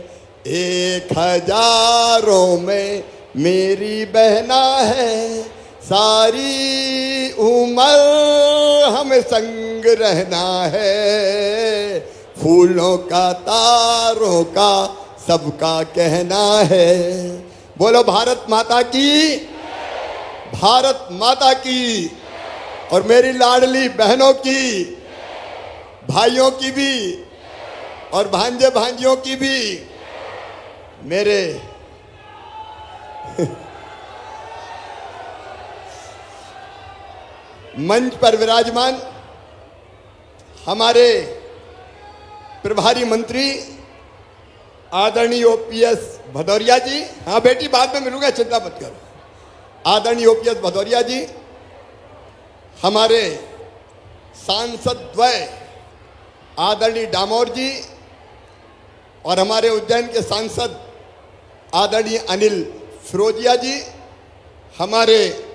एक हजारों में मेरी बहना है, सारी उम्र हमें संग रहना है, फूलों का तारों का सबका कहना है। बोलो भारत माता की, भारत माता की। और मेरी लाडली बहनों की, भाइयों की भी और भांजे भांजियों की भी, मेरे मंच पर विराजमान हमारे प्रभारी मंत्री आदरणीय ओपीएस भदौरिया जी, हाँ बेटी बाद में मिलूंगा, चिंता मत करो, आदरणीय ओपीएस भदौरिया जी, हमारे सांसद द्वय आदरणीय डामोर जी और हमारे उज्जैन के सांसद आदरणीय अनिल फिरोजिया जी, हमारे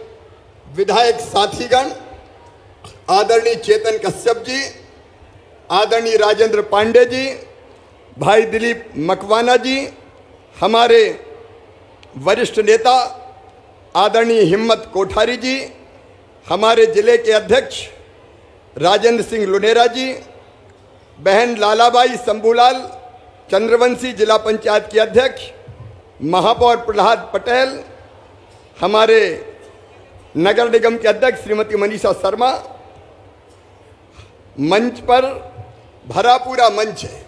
विधायक साथीगण आदरणीय चेतन कश्यप जी, आदरणीय राजेंद्र पांडे जी, भाई दिलीप मकवाना जी, हमारे वरिष्ठ नेता आदरणीय हिम्मत कोठारी जी, हमारे जिले के अध्यक्ष राजेंद्र सिंह लुनेरा जी, बहन लालाबाई शंभूलाल चंद्रवंशी जिला पंचायत के अध्यक्ष, महापौर प्रहलाद पटेल, हमारे नगर निगम के अध्यक्ष श्रीमती मनीषा शर्मा, मंच पर भरा पूरा मंच है,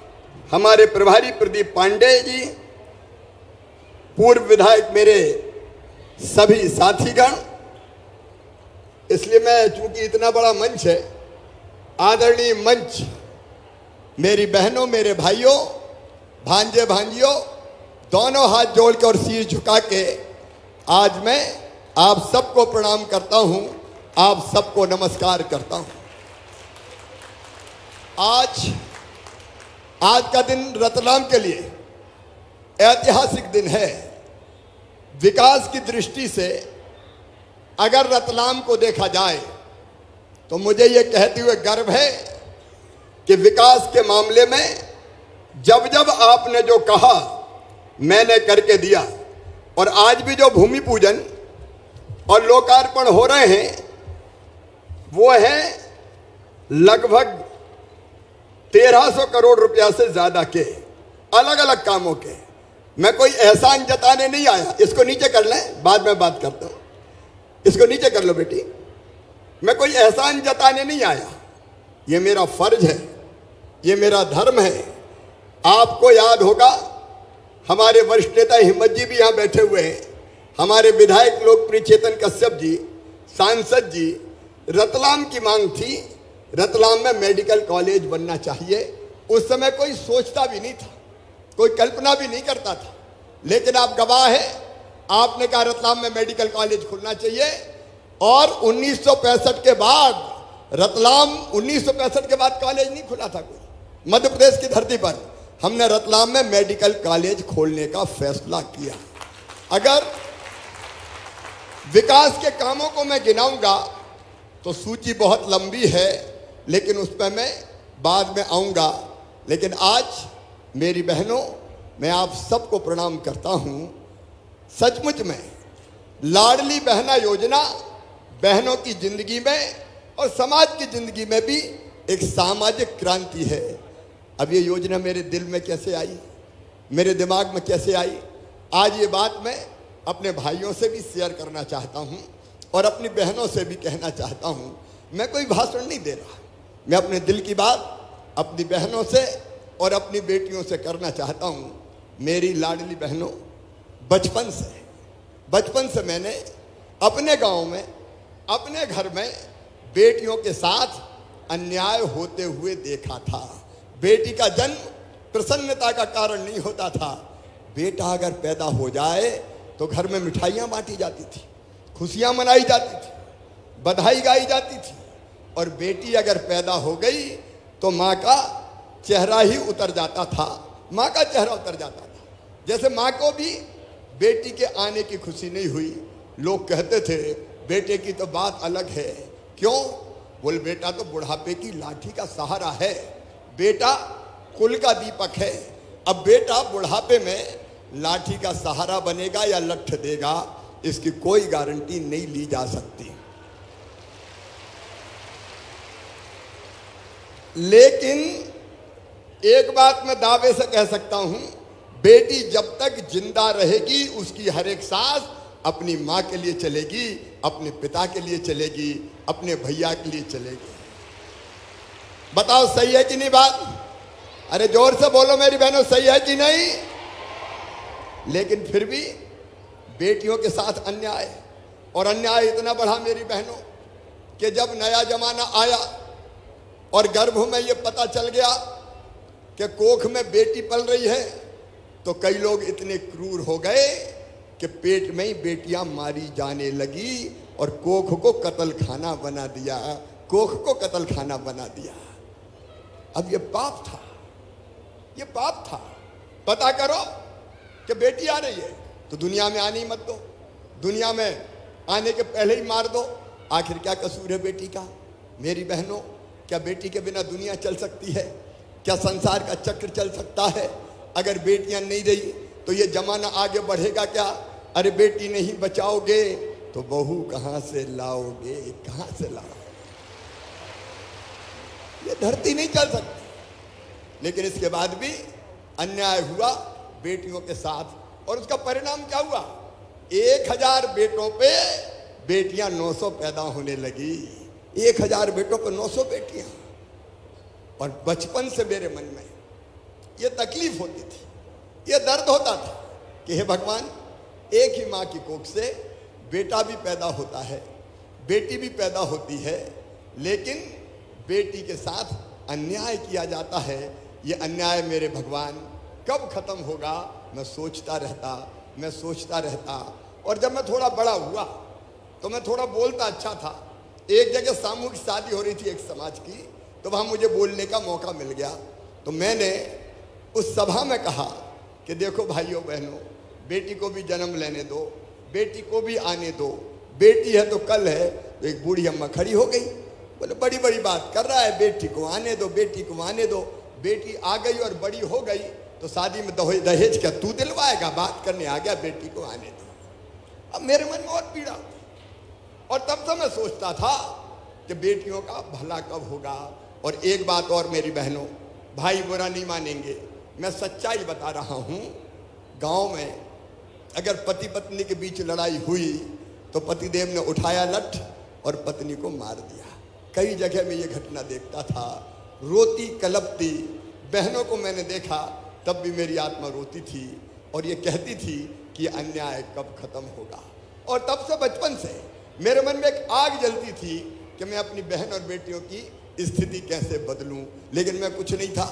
हमारे प्रभारी प्रदीप पांडे जी, पूर्व विधायक मेरे सभी साथीगण। इसलिए मैं, चूंकि इतना बड़ा मंच है, आदरणीय मंच, मेरी बहनों, मेरे भाइयों, भांजे भांजियों, दोनों हाथ जोड़ के और सिर झुका के आज मैं आप सबको प्रणाम करता हूं, आप सबको नमस्कार करता हूं। आज का दिन रतलाम के लिए ऐतिहासिक दिन है। विकास की दृष्टि से अगर रतलाम को देखा जाए तो मुझे ये कहते हुए गर्व है कि विकास के मामले में जब जब आपने जो कहा मैंने करके दिया, और आज भी जो भूमि पूजन और लोकार्पण हो रहे हैं वो है लगभग 1300 करोड़ रुपया से ज्यादा के अलग अलग कामों के। मैं कोई एहसान जताने नहीं आया, इसको नीचे कर लें, बाद में बात करता हूं, इसको नीचे कर लो बेटी। मैं कोई एहसान जताने नहीं आया, ये मेरा फर्ज है, ये मेरा धर्म है। आपको याद होगा हमारे वरिष्ठ नेता हिम्मत जी भी यहां बैठे हुए हैं, हमारे विधायक लोकप्रिय चेतन कश्यप जी, सांसद जी, रतलाम की मांग थी, रतलाम में मेडिकल कॉलेज बनना चाहिए। उस समय कोई सोचता भी नहीं था, कोई कल्पना भी नहीं करता था, लेकिन आप गवाह हैं, आपने कहा रतलाम में मेडिकल कॉलेज खुलना चाहिए। और 1965 के बाद रतलाम, 1965 के बाद कॉलेज नहीं खुला था कोई, मध्य प्रदेश की धरती पर हमने रतलाम में मेडिकल कॉलेज खोलने का फैसला किया। अगर विकास के कामों को मैं गिनाऊंगा तो सूची बहुत लंबी है, लेकिन उस पर मैं बाद में आऊंगा। लेकिन आज मेरी बहनों, मैं आप सबको प्रणाम करता हूं। सचमुच में लाडली बहना योजना बहनों की जिंदगी में और समाज की जिंदगी में भी एक सामाजिक क्रांति है। अब ये योजना मेरे दिल में कैसे आई, मेरे दिमाग में कैसे आई, आज ये बात मैं अपने भाइयों से भी शेयर करना चाहता हूं और अपनी बहनों से भी कहना चाहता हूं। मैं कोई भाषण नहीं दे रहा, मैं अपने दिल की बात अपनी बहनों से और अपनी बेटियों से करना चाहता हूं। मेरी लाडली बहनों, बचपन से मैंने अपने गांव में, अपने घर में बेटियों के साथ अन्याय होते हुए देखा था। बेटी का जन्म प्रसन्नता का कारण नहीं होता था। बेटा अगर पैदा हो जाए तो घर में मिठाइयाँ बांटी जाती थी, खुशियाँ मनाई जाती थी, बधाई गाई जाती थी। और बेटी अगर पैदा हो गई तो माँ का चेहरा ही उतर जाता था, माँ का चेहरा उतर जाता था। जैसे माँ को भी बेटी के आने की खुशी नहीं हुई। लोग कहते थे बेटे की तो बात अलग है। क्यों? बोल, बेटा तो बुढ़ापे की लाठी का सहारा है, बेटा कुल का दीपक है। अब बेटा बुढ़ापे में लाठी का सहारा बनेगा या लठ देगा, इसकी कोई गारंटी नहीं ली जा सकती। लेकिन एक बात मैं दावे से कह सकता हूं, बेटी जब तक जिंदा रहेगी उसकी हर एक सांस अपनी मां के लिए चलेगी, अपने पिता के लिए चलेगी, अपने भैया के लिए चलेगी। बताओ सही है कि नहीं बात? अरे जोर से बोलो मेरी बहनों, सही है कि नहीं? लेकिन फिर भी बेटियों के साथ अन्याय, और अन्याय इतना बढ़ा मेरी बहनों कि जब नया जमाना आया और गर्भ में ये पता चल गया कि कोख में बेटी पल रही है, तो कई लोग इतने क्रूर हो गए कि पेट में ही बेटियां मारी जाने लगी और कोख को कत्ल खाना बना दिया, कोख को कत्ल खाना बना दिया। अब ये पाप था, ये पाप था। पता करो कि बेटी आ रही है तो दुनिया में आने ही मत दो, दुनिया में आने के पहले ही मार दो। आखिर क्या कसूर है बेटी का? मेरी बहनों, क्या बेटी के बिना दुनिया चल सकती है? क्या संसार का चक्र चल सकता है? अगर बेटियां नहीं रही तो ये जमाना आगे बढ़ेगा क्या? अरे बेटी नहीं बचाओगे तो बहू कहां से लाओगे, कहां से लाओगे? ये धरती नहीं चल सकती। लेकिन इसके बाद भी अन्याय हुआ बेटियों के साथ, और उसका परिणाम क्या हुआ? 1000 बेटों पे बेटियां 900 पैदा होने लगी। 1000 बेटों पे 900 बेटियां। और बचपन से मेरे मन में ये तकलीफ होती थी, ये दर्द होता था कि हे भगवान, एक ही माँ की कोख से बेटा भी पैदा होता है, बेटी भी पैदा होती है, लेकिन बेटी के साथ अन्याय किया जाता है। ये अन्याय मेरे भगवान कब खत्म होगा? मैं सोचता रहता। और जब मैं थोड़ा बड़ा हुआ तो मैं थोड़ा बोलता अच्छा था। एक जगह सामूहिक शादी हो रही थी एक समाज की, तो वहाँ मुझे बोलने का मौका मिल गया। तो मैंने उस सभा में कहा कि देखो भाइयों बहनों, बेटी को भी जन्म लेने दो, बेटी को भी आने दो। बेटी है तो कल है। तो एक बूढ़ी अम्मा खड़ी हो गई, बोले बड़ी बड़ी बात कर रहा है, बेटी को आने दो, बेटी को आने दो। बेटी आ गई और बड़ी हो गई तो शादी में दहेज क्या तू दिलवाएगा? बात करने आ गया, बेटी को आने दो। अब मेरे मन में और पीड़ा होती, और तब से मैं सोचता था कि बेटियों का भला कब होगा। और एक बात और मेरी बहनों, भाई बुरा नहीं मानेंगे, मैं सच्चाई बता रहा हूँ। गांव में अगर पति पत्नी के बीच लड़ाई हुई तो पतिदेव ने उठाया लठ और पत्नी को मार दिया। कई जगह में ये घटना देखता था, रोती कलपती बहनों को मैंने देखा, तब भी मेरी आत्मा रोती थी और ये कहती थी कि अन्याय कब खत्म होगा। और तब से बचपन से मेरे मन में एक आग जलती थी कि मैं अपनी बहन और बेटियों की स्थिति कैसे बदलूं। लेकिन मैं कुछ नहीं था,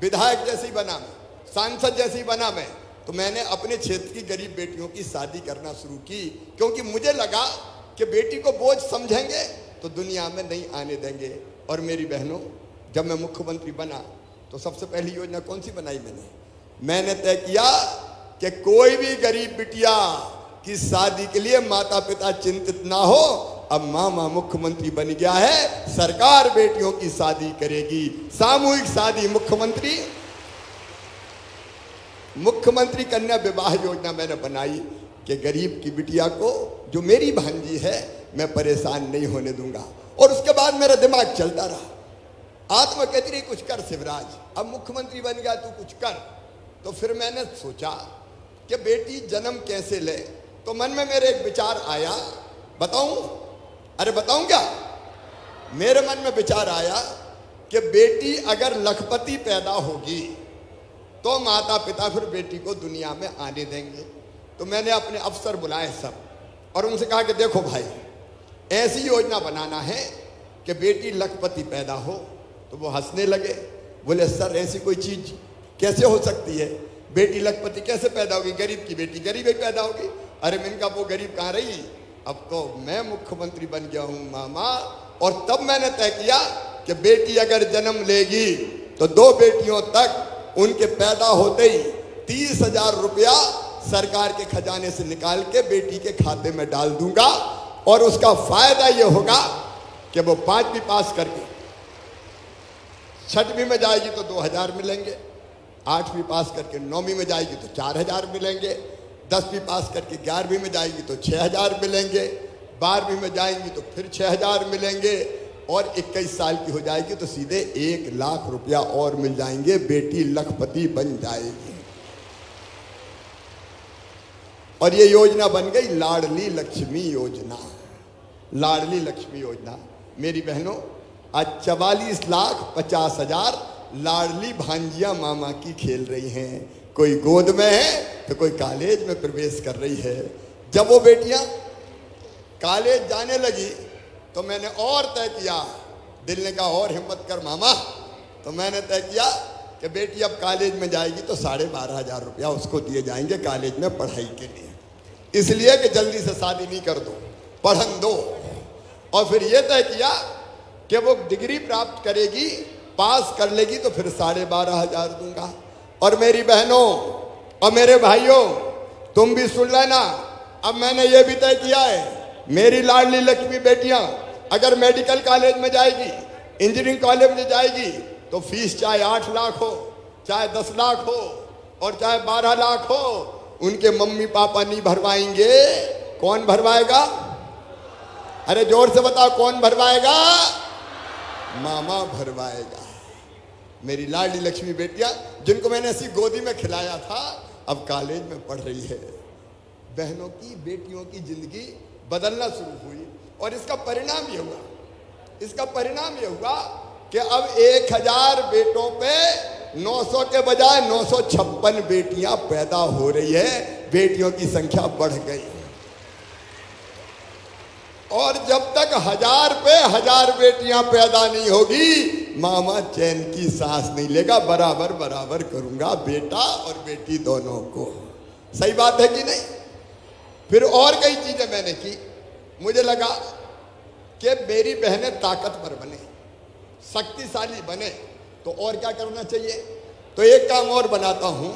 विधायक जैसे ही बना मैं, सांसद जैसे ही बना मैं, तो मैंने अपने क्षेत्र की गरीब बेटियों की शादी करना शुरू की, क्योंकि मुझे लगा कि बेटी को बोझ समझेंगे तो दुनिया में नहीं आने देंगे। और मेरी बहनों, जब मैं मुख्यमंत्री बना तो सबसे पहली योजना कौन सी बनाई मैंने तय किया कि कोई भी गरीब बिटिया की शादी के लिए माता पिता चिंतित ना हो। अब मामा मुख्यमंत्री बन गया है, सरकार बेटियों की शादी करेगी, सामूहिक शादी। मुख्यमंत्री कन्या विवाह योजना मैंने बनाई कि गरीब की बिटिया को, जो मेरी भांजी है, मैं परेशान नहीं होने दूंगा। और उसके बाद मेरा दिमाग चलता रहा, आत्मा कहती रही कुछ कर शिवराज, अब मुख्यमंत्री बन गया तू कुछ कर। तो फिर मैंने सोचा कि बेटी जन्म कैसे ले। तो मन में मेरे एक विचार आया, बताऊं? अरे बताऊं क्या? मेरे मन में विचार आया कि बेटी अगर लखपति पैदा होगी तो माता पिता फिर बेटी को दुनिया में आने देंगे। तो मैंने अपने अफसर बुलाए सब और उनसे कहा कि देखो भाई, ऐसी योजना बनाना है कि बेटी लखपति पैदा हो। तो वो हंसने लगे, बोले सर ऐसी कोई चीज कैसे हो सकती है? बेटी लखपति कैसे पैदा होगी? गरीब की बेटी गरीब ही पैदा होगी। अरे मैंने कहा वो गरीब कहाँ रही, अब तो मैं मुख्यमंत्री बन गया हूँ मामा। और तब मैंने तय किया कि बेटी अगर जन्म लेगी तो 2 बेटियों तक उनके पैदा होते ही 30,000 रुपया सरकार के खजाने से निकाल के बेटी के खाते में डाल दूंगा। और उसका फायदा ये होगा कि वो 5वीं पास करके 6वीं में जाएगी तो 2,000 मिलेंगे, 8वीं पास करके 9वीं में जाएगी तो 4,000 मिलेंगे, 10वीं पास करके 11वीं में जाएगी तो 6,000 मिलेंगे, 12वीं में जाएंगी तो फिर 6,000 मिलेंगे, और 21 साल की हो जाएगी तो सीधे 1 लाख रुपया और मिल जाएंगे। बेटी लखपति बन जाएगी। और ये योजना बन गई लाडली लक्ष्मी योजना। लाडली लक्ष्मी योजना मेरी बहनों, आज 44,50,000 लाडली भांजिया मामा की खेल रही हैं। कोई गोद में है तो कोई कॉलेज में प्रवेश कर रही है। जब वो बेटियां कॉलेज जाने लगी तो मैंने और तय किया, दिल ने कहा और हिम्मत कर मामा, तो मैंने तय किया कि बेटी अब कॉलेज में जाएगी तो 12,500 रुपया उसको दिए जाएंगे कॉलेज में पढ़ाई के लिए, इसलिए कि जल्दी से शादी नहीं कर दो, पढ़न दो। और फिर ये तय किया कि वो डिग्री प्राप्त करेगी, पास कर लेगी तो फिर 12,500 दूंगा। और मेरी बहनों और मेरे भाइयों, तुम भी सुन लेना, अब मैंने ये भी तय किया है, मेरी लाडली लक्ष्मी बेटियां अगर मेडिकल कॉलेज में जाएगी, इंजीनियरिंग कॉलेज में जाएगी तो फीस चाहे 8 लाख हो, चाहे 10 लाख हो और चाहे 12 लाख हो, उनके मम्मी पापा नहीं भरवाएंगे। कौन भरवाएगा? अरे जोर से बताओ, कौन भरवाएगा? मामा भरवाएगा। मेरी लाडली लक्ष्मी बेटियां जिनको मैंने ऐसी गोदी में खिलाया था, अब कॉलेज में पढ़ रही है। बहनों की, बेटियों की जिंदगी बदलना शुरू हुई। और इसका परिणाम ये हुआ, इसका परिणाम ये हुआ कि अब 1,000 बेटों पे 900 के बजाय 956 बेटियां पैदा हो रही है। बेटियों की संख्या बढ़ गई। और जब तक 1000 पे 1000 बेटियां पैदा नहीं होगी, मामा चैन की सांस नहीं लेगा। बराबर बराबर करूंगा बेटा और बेटी दोनों को। सही बात है कि नहीं? फिर और कई चीजें मैंने की। मुझे लगा कि मेरी बहनें ताकतवर बने, शक्तिशाली बने, तो और क्या करना चाहिए। तो एक काम और बताता हूं।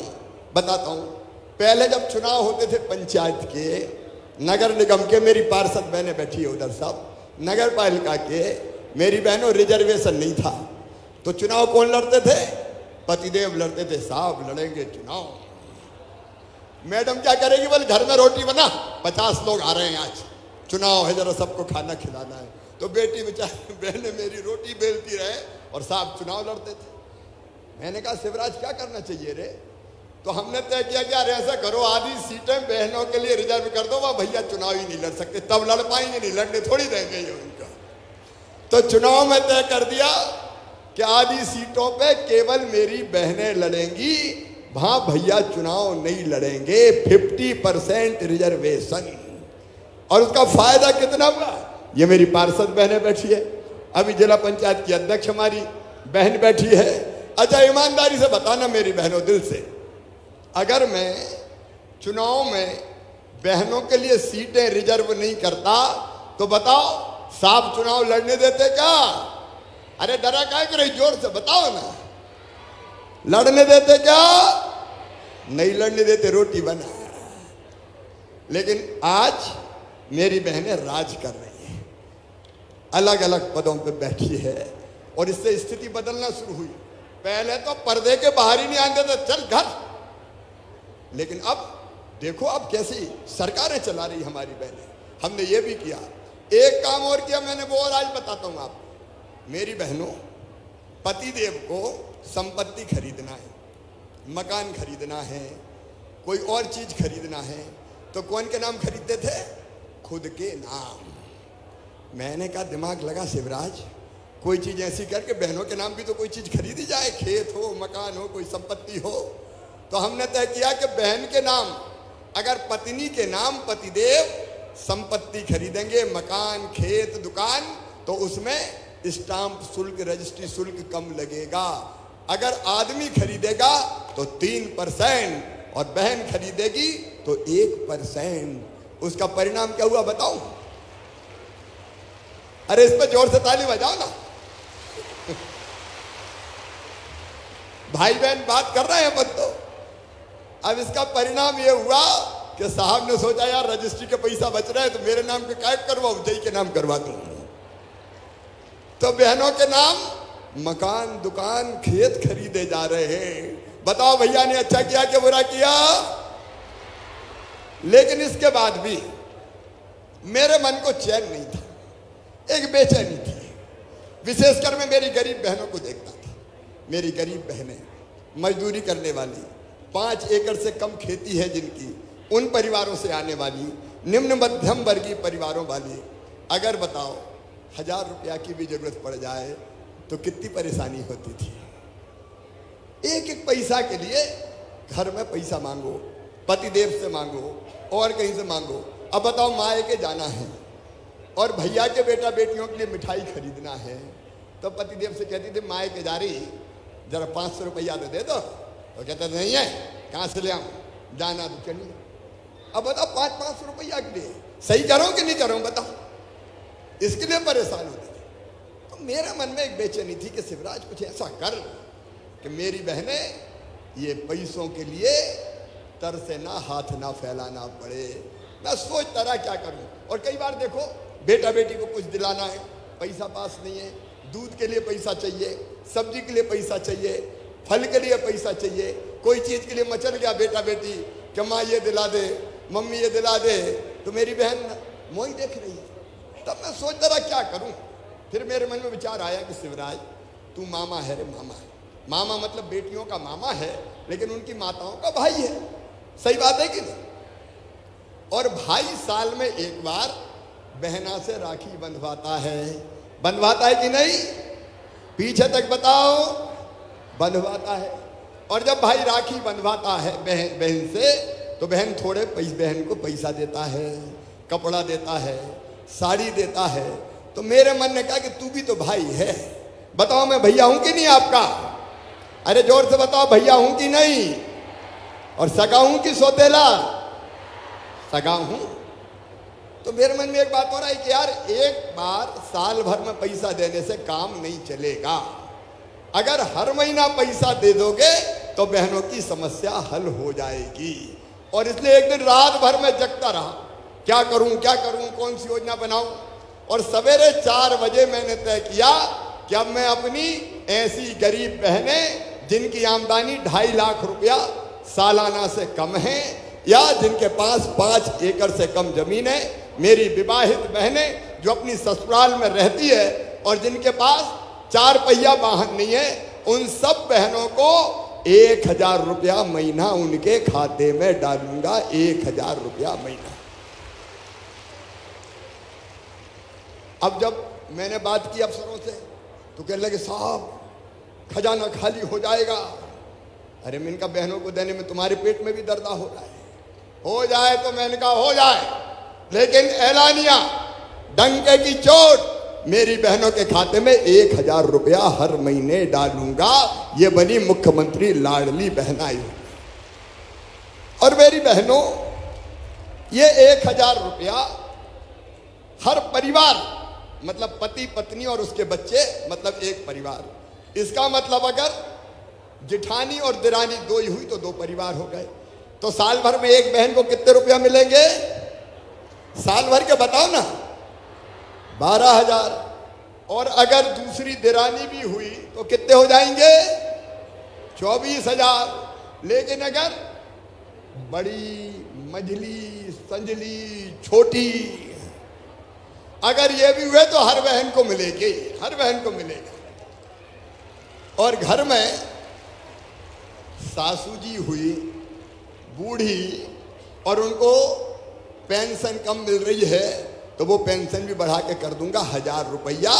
पहले जब चुनाव होते थे पंचायत के, नगर निगम के, मेरी पार्षद बहनें बैठी है उधर सब, नगर पालिका के, मेरी बहनों रिजर्वेशन नहीं था तो चुनाव कौन लड़ते थे? पतिदेव लड़ते थे। साहब लड़ेंगे चुनाव। मैडम क्या करेगी? बोले घर में रोटी बना, 50 लोग आ रहे हैं, आज चुनाव है, जरा सबको खाना खिलाना है। तो बेटी बेचारी बहनें मेरी रोटी बेलती रहे और साहब चुनाव लड़ते थे। मैंने कहा शिवराज क्या करना चाहिए रे? तो हमने तय किया कि यार ऐसा करो, आधी सीटें बहनों के लिए रिजर्व कर दो, वह भैया चुनाव ही नहीं लड़ सकते, तब लड़ पाएंगे नहीं, लड़ने थोड़ी देंगे ये उनका। तो चुनाव में तय कर दिया कि आधी सीटों पे केवल मेरी बहनें लड़ेंगी, वहां भैया चुनाव नहीं लड़ेंगे। 50% रिजर्वेशन। और उसका फायदा कितना हुआ? ये मेरी पार्षद बहनें बैठी है, अभी जिला पंचायत की अध्यक्ष हमारी बहन बैठी है। अच्छा ईमानदारी से बताना मेरी बहनों, दिल से, अगर मैं चुनाव में बहनों के लिए सीटें रिजर्व नहीं करता तो बताओ साहब चुनाव लड़ने देते क्या? अरे डरा क्या करे, जोर से बताओ ना, लड़ने देते क्या? नहीं लड़ने देते, रोटी बना। लेकिन आज मेरी बहनें राज कर रही हैं, अलग अलग पदों पे बैठी है और इससे स्थिति बदलना शुरू हुई। पहले तो पर्दे के बाहर ही नहीं आने देते, चल घर। लेकिन अब देखो अब कैसी सरकारें चला रही हमारी बहनें। हमने ये भी किया, एक काम और किया मैंने, वो और आज बताता हूं आपको। मेरी बहनों, पतिदेव को संपत्ति खरीदना है, मकान खरीदना है, कोई और चीज खरीदना है, तो कौन के नाम खरीदते थे? खुद के नाम। मैंने कहा दिमाग लगा शिवराज, कोई चीज ऐसी करके बहनों के नाम भी तो कोई चीज खरीदी जाए, खेत हो, मकान हो, कोई संपत्ति हो। तो हमने तय किया कि बहन के नाम, अगर पत्नी के नाम पतिदेव संपत्ति खरीदेंगे, मकान, खेत, दुकान, तो उसमें स्टाम्प शुल्क, रजिस्ट्री शुल्क कम लगेगा। अगर आदमी खरीदेगा तो 3% और बहन खरीदेगी तो 1%। उसका परिणाम क्या हुआ बताऊं? अरे इस पर जोर से ताली बजाओ ना। भाई बहन बात कर रहे हैं अपन तो। अब इसका परिणाम ये हुआ कि साहब ने सोचा यार रजिस्ट्री के पैसा बच रहा है तो मेरे नाम के काय करवाऊं, जय के नाम करवा दूं। तो बहनों के नाम मकान, दुकान, खेत खरीदे जा रहे हैं। बताओ भैया ने अच्छा किया कि बुरा किया? लेकिन इसके बाद भी मेरे मन को चैन नहीं था, एक बेचैनी थी। विशेषकर मैं मेरी गरीब बहनों को देखता था। मेरी गरीब बहनें, मजदूरी करने वाली, 5 एकड़ से कम खेती है जिनकी, उन परिवारों से आने वाली, निम्न मध्यम वर्गीय परिवारों वाली, अगर बताओ 1000 रुपया की भी जरूरत पड़ जाए तो कितनी परेशानी होती थी। एक एक पैसा के लिए घर में पैसा मांगो, पतिदेव से मांगो और कहीं से मांगो। अब बताओ मायके जाना है और भैया के बेटा बेटियों के लिए मिठाई खरीदना है, तो पतिदेव से कहती थी मायके जा रही, जरा 500 रुपया तो दे दो। तो कहता नहीं है, कहाँ से ले आऊँ, जाना तो चलिए। अब बताओ 500 रुपया के लिए सही करो कि नहीं करो, बताओ। इसके लिए परेशान होते थे। तो मेरे मन में एक बेचैनी थी कि शिवराज कुछ ऐसा कर कि मेरी बहनें ये पैसों के लिए तरसे ना, हाथ ना फैलाना पड़े। मैं सोचता रहा क्या करूं। और कई बार देखो बेटा बेटी को कुछ दिलाना है, पैसा पास नहीं है, दूध के लिए पैसा चाहिए, सब्जी के लिए पैसा चाहिए, फल के लिए पैसा चाहिए, कोई चीज़ के लिए मचल गया बेटा बेटी कि माँ ये दिला दे, मम्मी ये दिला दे, तो मेरी बहन मोही देख रही है। तब मैं सोचता रहा क्या करूं। फिर मेरे मन में विचार आया कि शिवराज तू मामा है रे, मामा है। मामा मतलब बेटियों का मामा है, लेकिन उनकी माताओं का भाई है। सही बात है कि नहीं? और भाई साल में एक बार बहना से राखी बंधवाता है कि नहीं? पीछे तक बताओ, बंधवाता है। और जब भाई राखी बंधवाता है बहन से, तो बहन थोड़े बहन को पैसा देता है, कपड़ा देता है, साड़ी देता है। तो मेरे मन ने कहा कि तू भी तो भाई है, बताओ मैं भैया हूं कि नहीं आपका? अरे जोर से बताओ, भैया हूं कि नहीं? और सगा हूं कि सौतेला? सगा हूं। तो मेरे मन में एक बात हो रहा है कि यार एक बार साल भर में पैसा देने से काम नहीं चलेगा। अगर हर महीना पैसा दे दोगे तो बहनों की समस्या हल हो जाएगी। और इसलिए एक दिन रात भर में जगता रहा, क्या करूं, कौन सी योजना बनाऊं। और सवेरे 4 बजे मैंने तय किया कि अब मैं अपनी ऐसी गरीब बहनें जिनकी आमदनी 2.5 लाख रुपया सालाना से कम है, या जिनके पास 5 एकड़ से कम जमीन है, मेरी विवाहित बहनें जो अपनी ससुराल में रहती है और जिनके पास 4 पहिया वाहन नहीं है, उन सब बहनों को 1000 रुपया महीना उनके खाते में डालूंगा। 1000 रुपया महीना। अब जब मैंने बात की अफसरों से तो कहने लगे साहब खजाना खाली हो जाएगा। अरे मैंने कहा बहनों को देने में तुम्हारे पेट में भी दर्द हो रहा है। हो जाए तो मैंने कहा हो जाए, लेकिन ऐलानिया डंके की चोट मेरी बहनों के खाते में 1000 रुपया हर महीने डालूंगा। ये बनी मुख्यमंत्री लाडली बहना योजना। और मेरी बहनों, ये 1000 रुपया हर परिवार, मतलब पति पत्नी और उसके बच्चे, मतलब एक परिवार। इसका मतलब अगर जिठानी और दिरानी 2 ही हुई तो 2 परिवार हो गए। तो साल भर में एक बहन को कितने रुपया मिलेंगे? साल भर के बताओ ना, 12,000। और अगर दूसरी दिरानी भी हुई तो कितने हो जाएंगे? 24,000। लेकिन अगर बड़ी, मझली, संजली, छोटी, अगर ये भी हुए तो हर बहन को मिलेगी, हर बहन को मिलेगा। और घर में सासू जी हुई बूढ़ी और उनको पेंशन कम मिल रही है, तो वो पेंशन भी बढ़ा के कर दूंगा 1000 रुपया,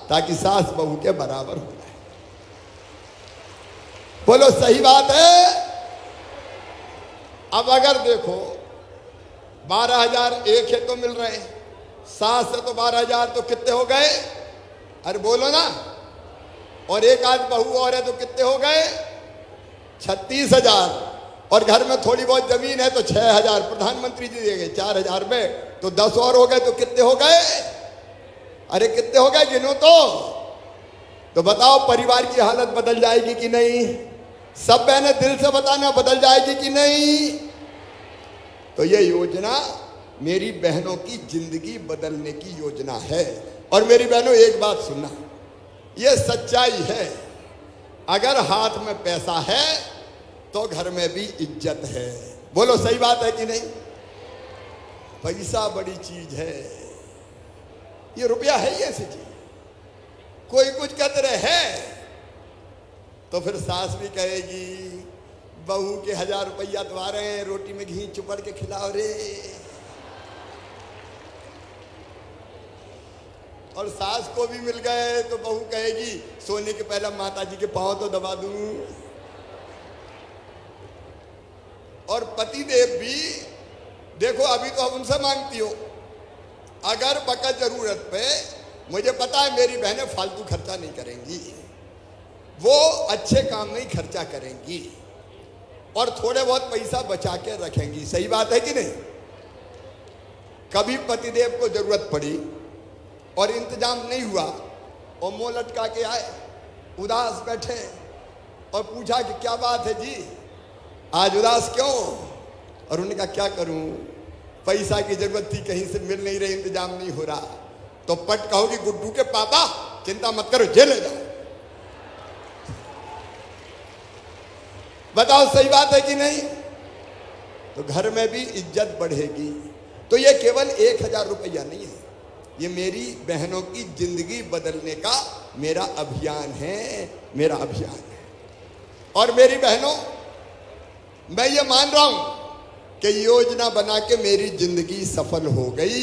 ताकि सास बहू के बराबर हो जाए। बोलो सही बात है? अब अगर देखो 12,000 एक है तो मिल रहे हैं, सास से तो 12,000 तो कितने हो गए? अरे बोलो ना। और एक आध बहू और है तो कितने हो गए? 36,000। और घर में थोड़ी बहुत जमीन है तो 6,000 प्रधानमंत्री जी देंगे, 4,000 में तो 10 और हो गए तो कितने हो गए? अरे कितने हो गए, गिनो तो बताओ परिवार की हालत बदल जाएगी कि नहीं? सब बहनें दिल से बताना, बदल जाएगी कि नहीं? तो ये योजना मेरी बहनों की जिंदगी बदलने की योजना है। और मेरी बहनों एक बात सुनना, ये सच्चाई है, अगर हाथ में पैसा है तो घर में भी इज्जत है। बोलो सही बात है कि नहीं? पैसा बड़ी चीज है, ये रुपया है ही ऐसी चीज। कोई कुछ कहते रहे है तो फिर सास भी कहेगी बहू के 1000 रुपया तो आ रहे हैं, रोटी में घी चुपड़ के खिलाओ रे। और सास को भी मिल गए तो बहू कहेगी सोने के पहले माता जी के पांव तो दबा दूं। और पति देव भी देखो, अभी तो अब उनसे मांगती हो, अगर बकत जरूरत पे, मुझे पता है मेरी बहनें फालतू खर्चा नहीं करेंगी, वो अच्छे काम में ही खर्चा करेंगी और थोड़े बहुत पैसा बचा के रखेंगी। सही बात है कि नहीं? कभी पतिदेव को जरूरत पड़ी और इंतजाम नहीं हुआ और मुंह लटका के आए, उदास बैठे और पूछा कि क्या बात है जी, आज उदास क्यों? और उन्होंने कहा क्या करूं, पैसा की जरूरत थी, कहीं से मिल नहीं रही, इंतजाम नहीं हो रहा। तो पट कहोगी गुड्डू के पापा चिंता मत करो, जेल ले जाओ। बताओ सही बात है कि नहीं? तो घर में भी इज्जत बढ़ेगी। तो ये केवल 1000 रुपया नहीं है, ये मेरी बहनों की जिंदगी बदलने का मेरा अभियान है, मेरा अभियान है। और मेरी बहनों, मैं ये मान रहा हूं कि योजना बना के मेरी जिंदगी सफल हो गई,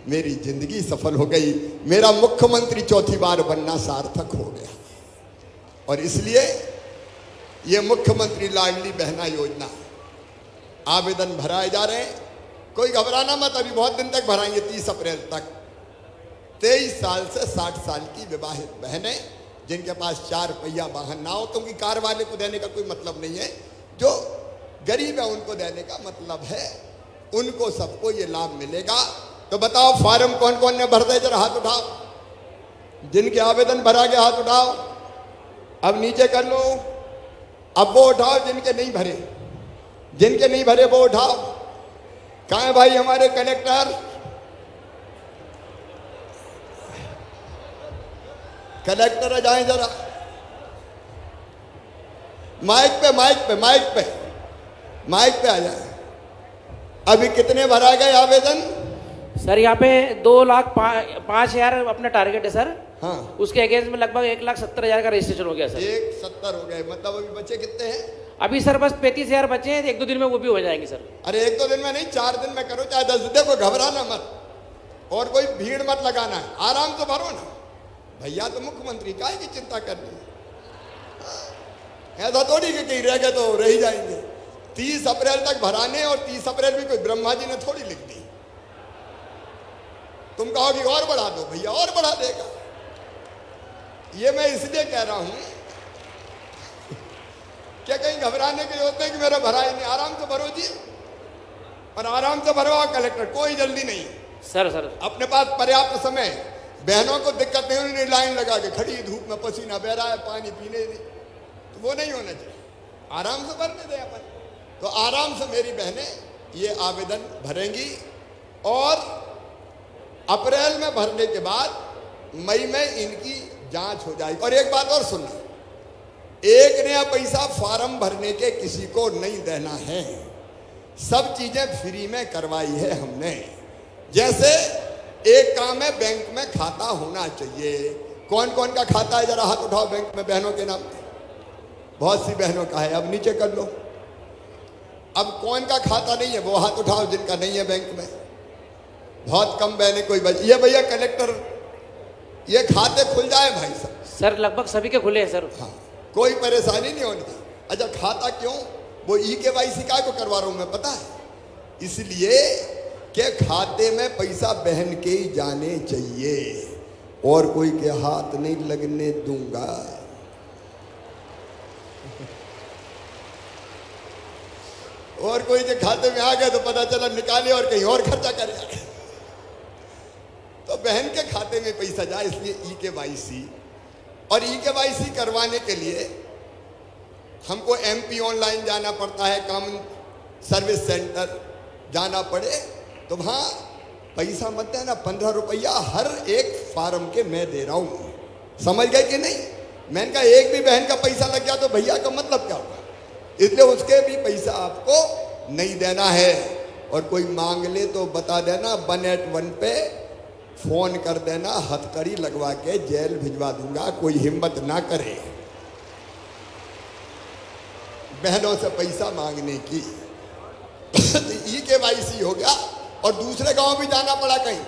मेरी जिंदगी सफल हो गई। मेरा मुख्यमंत्री चौथी बार बनना सार्थक हो गया। और इसलिए ये मुख्यमंत्री लाडली बहना योजना आवेदन भराए जा रहे हैं। कोई घबराना मत, अभी बहुत दिन तक भराएंगे, 30 अप्रैल तक। 23 साल से 60 साल की विवाहित बहनें जिनके पास 4 पहिया वाहन ना हो, क्योंकि कार वाले को देने का कोई मतलब नहीं है, जो गरीब है उनको देने का मतलब है, उनको सबको ये लाभ मिलेगा। तो बताओ फार्म कौन कौन ने भर दे, जरा हाथ उठाओ। जिनके आवेदन भरा गया हाथ उठाओ, अब नीचे कर लो। अब वो उठाओ जिनके नहीं भरे, जिनके नहीं भरे वो उठाओ। कहाँ है भाई हमारे कलेक्टर? कलेक्टर आ जाए जरा, माइक पे माइक पे माइक पे माइक पे आ जाए। अभी कितने भरा गए आवेदन? सर यहाँ पे 2,05,000 अपना टारगेट है सर। हाँ, उसके अगेंस्ट में लगभग 1,70,000 का रजिस्ट्रेशन हो गया सर। 170 हो गए, मतलब अभी बचे कितने हैं? अभी सर बस 35,000 बचे हैं, 1-2 दिन में वो भी हो जाएंगे सर। अरे 1-2 दिन में नहीं, 4 दिन में करो, चाहे 10 दिन। देखो घबराना मत और कोई भीड़ मत लगाना है, आराम से भरो ना भैया। तो मुख्यमंत्री काहे की चिंता करनी है? ऐसा थोड़ी कि कहीं रह गए तो रह ही जाएंगे। 30 अप्रैल तक भराने, और 30 अप्रैल भी कोई ब्रह्मा जी ने थोड़ी लिख दी। तुम कहोगे और बढ़ा दो, भैया और बढ़ा देगा। ये मैं इसलिए कह रहा हूं क्या कहीं घबराने की जरूरत है कि मेरा भरा ही नहीं। आराम से भरो जी, और आराम से भरवाओ कलेक्टर, कोई जल्दी नहीं सर। अपने पास पर्याप्त समय। बहनों को दिक्कत नहीं होनी, लाइन लगा के खड़ी, धूप में पसीना बह रहा है, पानी पीने नहीं, तो वो नहीं होना चाहिए। आराम से भरने दें अपन। तो आराम से मेरी बहनें ये आवेदन भरेंगी, और अप्रैल में भरने के बाद मई में इनकी जांच हो जाएगी। और एक बात और सुनना, 1 नया पैसा फार्म भरने के किसी को नहीं देना है। सब चीजें फ्री में करवाई है हमने। जैसे एक काम है, बैंक में खाता होना चाहिए। कौन कौन का खाता है, जरा हाथ उठाओ बैंक में बहनों के नाम। बहुत सी बहनों का है, अब नीचे कर लो। अब कौन का खाता नहीं है वो हाथ उठाओ, जिनका नहीं है बैंक में। बहुत कम बहनें कोई बच। ये भैया कलेक्टर, ये खाते खुल जाए भाई साहब। सर लगभग सभी के खुले हैं सर। हाँ, कोई परेशानी नहीं होनी। अच्छा खाता क्यों? वो KYC का को करवा रहा हूं मैं, पता है? इसलिए कि खाते में पैसा बहन के ही जाने चाहिए, और कोई के हाथ नहीं लगने दूंगा। और कोई के खाते में आ गया तो पता चला निकाले और कहीं और खर्चा करे। तो बहन के खाते में पैसा जाए, इसलिए KYC। और KYC करवाने के लिए हमको MP ऑनलाइन जाना पड़ता है, कॉमन सर्विस सेंटर जाना पड़े, तो वहाँ पैसा मत देना, 15 रुपया हर एक फार्म के मैं दे रहा हूँ। समझ गए कि नहीं? मैंने कहा एक भी बहन का पैसा लग गया तो भैया का मतलब क्या होगा? इसलिए उसके भी पैसा आपको नहीं देना है। और कोई मांग ले तो बता देना 181 पे फोन कर देना, हथकड़ी लगवा के जेल भिजवा दूंगा, कोई हिम्मत ना करे बहनों से पैसा मांगने की। KYC हो गया। और दूसरे गांव भी जाना पड़ा, कहीं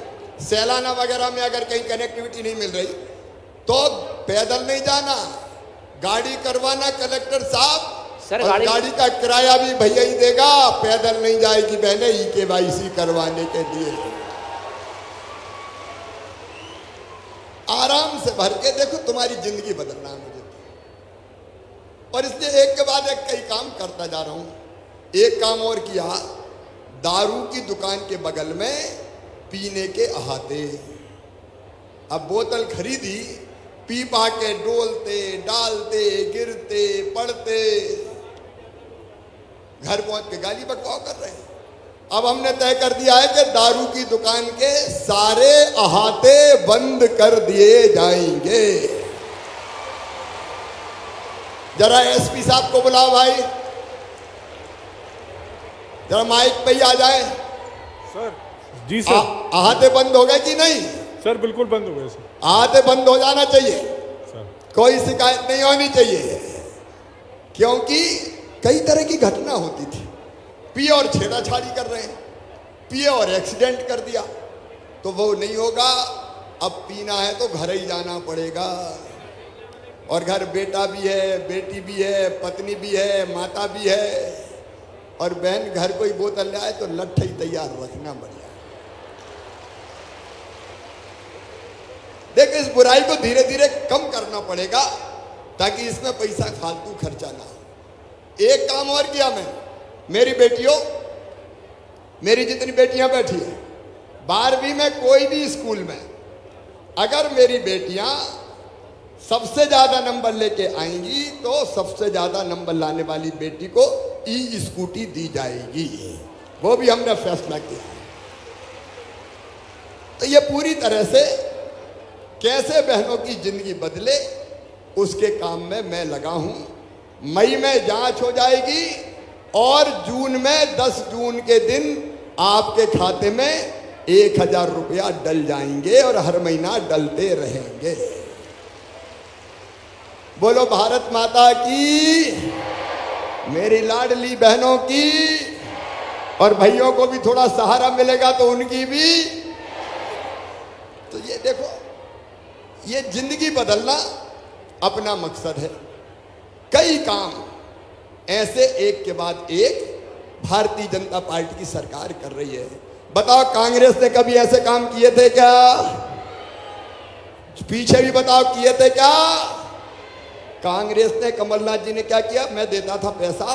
सैलाना वगैरह में अगर कहीं कनेक्टिविटी नहीं मिल रही तो पैदल नहीं जाना, गाड़ी करवाना कलेक्टर साहब। सर, और गाड़ी का किराया भी भैया ही देगा, पैदल नहीं जाएगी बहने KYC करवाने के लिए। आराम से भर के देखो, तुम्हारी जिंदगी बदलना है मुझे। और इसलिए एक के बाद एक कई काम करता जा रहा हूं। एक काम और किया, दारू की दुकान के बगल में पीने के अहाते। अब बोतल खरीदी, पी पा के डोलते डालते गिरते पड़ते, घर पहुंच के गाली बकवाव कर रहे हैं। अब हमने तय कर दिया है कि दारू की दुकान के सारे अहाते बंद कर दिए जाएंगे। जरा SP साहब को बुलाओ भाई, जरा माइक पे ही आ जाए। सर जी सर, अहाते बंद हो गए कि नहीं? सर बिल्कुल बंद हो गए सर। अहाते बंद हो जाना चाहिए सर। कोई शिकायत नहीं होनी चाहिए, क्योंकि कई तरह की घटना होती थी। पिए और छेड़ाछाड़ी कर रहे हैं, पिए और एक्सीडेंट कर दिया, तो वो नहीं होगा। अब पीना है तो घर ही जाना पड़ेगा। और घर बेटा भी है, बेटी भी है, पत्नी भी है, माता भी है। और बहन घर कोई बोतल ले आए तो लट्ठा ही तैयार रखना बढ़िया। देखिए, इस बुराई को धीरे धीरे कम करना पड़ेगा ताकि इसमें पैसा फालतू खर्चा ना हो। एक काम और किया मैं, मेरी बेटियों, मेरी जितनी बेटियां बैठी हैं 12वीं में कोई भी स्कूल में अगर मेरी बेटियां सबसे ज्यादा नंबर लेके आएंगी तो सबसे ज्यादा नंबर लाने वाली बेटी को स्कूटी दी जाएगी। वो भी हमने फैसला किया। तो ये पूरी तरह से कैसे बहनों की जिंदगी बदले उसके काम में मैं लगा हूं। मई में जांच हो जाएगी और जून में 10 जून के दिन आपके खाते में 1000 रुपया डल जाएंगे और हर महीना डलते रहेंगे। बोलो भारत माता की, मेरी लाडली बहनों की। और भाइयों को भी थोड़ा सहारा मिलेगा तो उनकी भी। तो ये देखो, ये जिंदगी बदलना अपना मकसद है। कई काम ऐसे एक के बाद एक भारतीय जनता पार्टी की सरकार कर रही है। बताओ, कांग्रेस ने कभी ऐसे काम किए थे क्या? पीछे भी बताओ, किए थे क्या? कांग्रेस ने, कमलनाथ जी ने क्या किया? मैं देता था पैसा,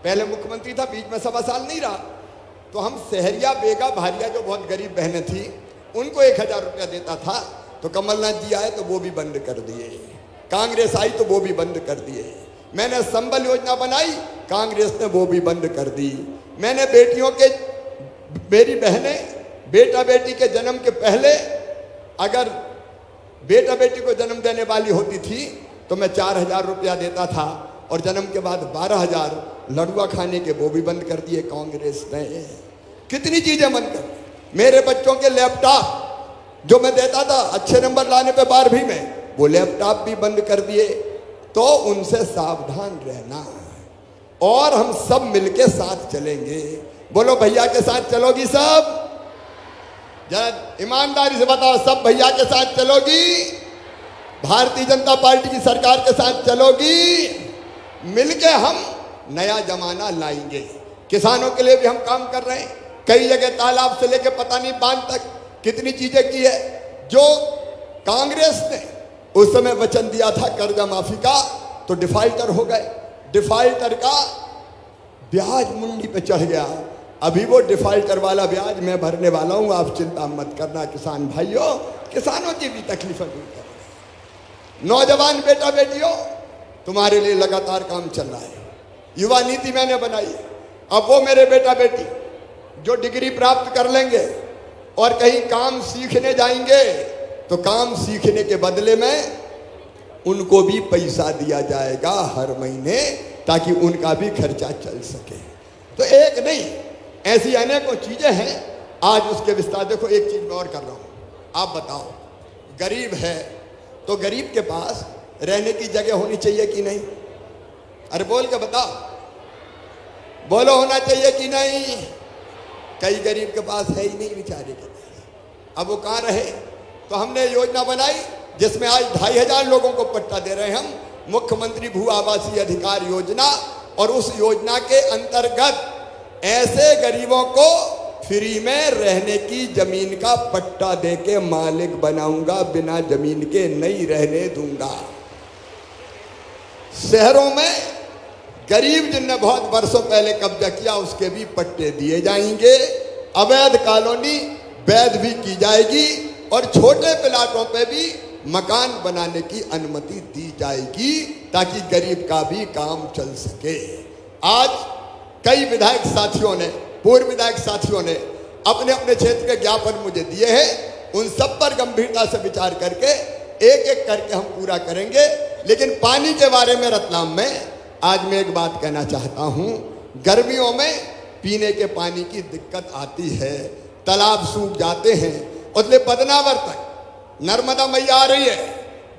पहले मुख्यमंत्री था, बीच में 1.25 साल नहीं रहा, तो हम सहरिया बेगा भारिया जो बहुत गरीब बहनें थी उनको 1000 रुपया देता था। तो कमलनाथ जी आए तो वो भी बंद कर दिए, कांग्रेस आई तो वो भी बंद कर दिए। मैंने संबल योजना बनाई, कांग्रेस ने वो भी बंद कर दी। मैंने बेटियों के, मेरी बहनें बेटा बेटी के जन्म के पहले अगर बेटा बेटी को जन्म देने वाली होती थी तो मैं 4000 रुपया देता था, और जन्म के बाद 12000 लड़ुआ खाने के वो भी बंद कर दिए कांग्रेस ने। कितनी चीजें बंद कर। मेरे बच्चों के लैपटॉप जो मैं देता था अच्छे नंबर लाने पे 12वीं में, वो लैपटॉप भी बंद कर दिए। तो उनसे सावधान रहना, और हम सब मिलके साथ चलेंगे। बोलो, भैया के साथ चलोगी सब? जरा ईमानदारी से बताओ, सब भैया के साथ चलोगी? भारतीय जनता पार्टी की सरकार के साथ चलोगी? मिलके हम नया जमाना लाएंगे। किसानों के लिए भी हम काम कर रहे हैं। कई जगह तालाब से लेके पता नहीं बांध तक कितनी चीजें की है। जो कांग्रेस ने उस समय वचन दिया था कर्जा माफी का, तो डिफाल्टर हो गए। डिफाल्टर का ब्याज मुंडी पे चढ़ गया। अभी वो डिफाल्टर वाला ब्याज मैं भरने वाला हूं, आप चिंता मत करना। किसान भाइयों, किसानों की भी तकलीफें दूर कर। नौजवान बेटा बेटियों, तुम्हारे लिए लगातार काम चल रहा है। युवा नीति मैंने बनाई। अब वो मेरे बेटा बेटी जो डिग्री प्राप्त कर लेंगे और कहीं काम सीखने जाएंगे, तो काम सीखने के बदले में उनको भी पैसा दिया जाएगा हर महीने, ताकि उनका भी खर्चा चल सके। तो एक नहीं, ऐसी अनेकों चीजें हैं। आज उसके विस्तार देखो, एक चीज मैं और कर रहा हूं। आप बताओ, गरीब है तो गरीब के पास रहने की जगह होनी चाहिए कि नहीं? अरे बोल के बताओ, बोलो, होना चाहिए कि नहीं? कई गरीब के पास है ही नहीं बेचारे के पास। अब वो कहाँ रहे? तो हमने योजना बनाई जिसमें आज 2500 लोगों को पट्टा दे रहे हैं हम, मुख्यमंत्री भू आवासीय अधिकार योजना। और उस योजना के अंतर्गत ऐसे गरीबों को फ्री में रहने की जमीन का पट्टा दे के मालिक बनाऊंगा, बिना जमीन के नहीं रहने दूंगा। शहरों में गरीब जिनने बहुत वर्षों पहले कब्जा किया उसके भी पट्टे दिए जाएंगे। अवैध कॉलोनी वैध भी की जाएगी और छोटे प्लाटों पे भी मकान बनाने की अनुमति दी जाएगी ताकि गरीब का भी काम चल सके। आज कई विधायक साथियों ने, पूर्व विधायक साथियों ने अपने अपने क्षेत्र के ज्ञापन मुझे दिए हैं। उन सब पर गंभीरता से विचार करके एक एक करके हम पूरा करेंगे। लेकिन पानी के बारे में रतलाम में आज मैं एक बात कहना चाहता हूं। गर्मियों में पीने के पानी की दिक्कत आती है, तालाब सूख जाते हैं। उसलिए बदनावर तक नर्मदा मैया आ रही है,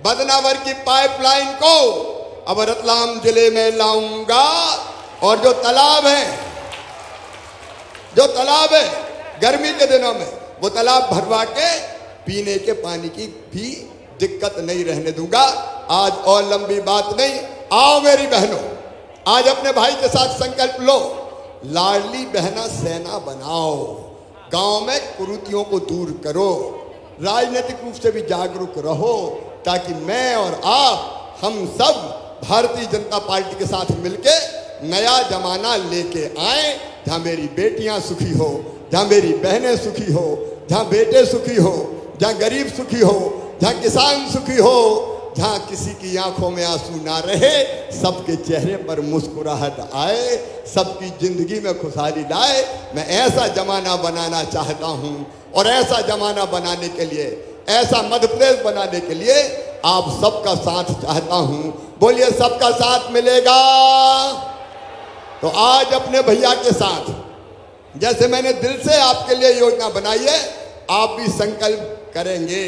बदनावर की पाइपलाइन को अब रतलाम जिले में लाऊंगा। और जो तालाब है गर्मी के दिनों में, वो तालाब भरवा के पीने के पानी की भी दिक्कत नहीं रहने दूंगा। आज और लंबी बात नहीं, आओ मेरी बहनों, आज अपने भाई के साथ संकल्प लो, लाडली बहना सेना बनाओ, गांव में कुरीतियों को दूर करो, राजनीतिक रूप से भी जागरूक रहो, ताकि मैं और आप, हम सब भारतीय जनता पार्टी के साथ मिलके नया जमाना लेके आए, जहां मेरी बेटियां सुखी हो, जहां मेरी बहनें सुखी हो, जहां बेटे सुखी हो, जहां गरीब सुखी हो, जहां किसान सुखी हो, जहां किसी की आंखों में आंसू ना रहे, सबके चेहरे पर मुस्कुराहट आए, सबकी जिंदगी में खुशहाली लाए। मैं ऐसा जमाना बनाना चाहता हूं। और ऐसा जमाना बनाने के लिए, ऐसा मध्य प्रदेश बनाने के लिए आप सबका साथ चाहता हूं। बोलिए, सबका साथ मिलेगा? तो आज अपने भैया के साथ, जैसे मैंने दिल से आपके लिए योजना बनाई है, आप भी संकल्प करेंगे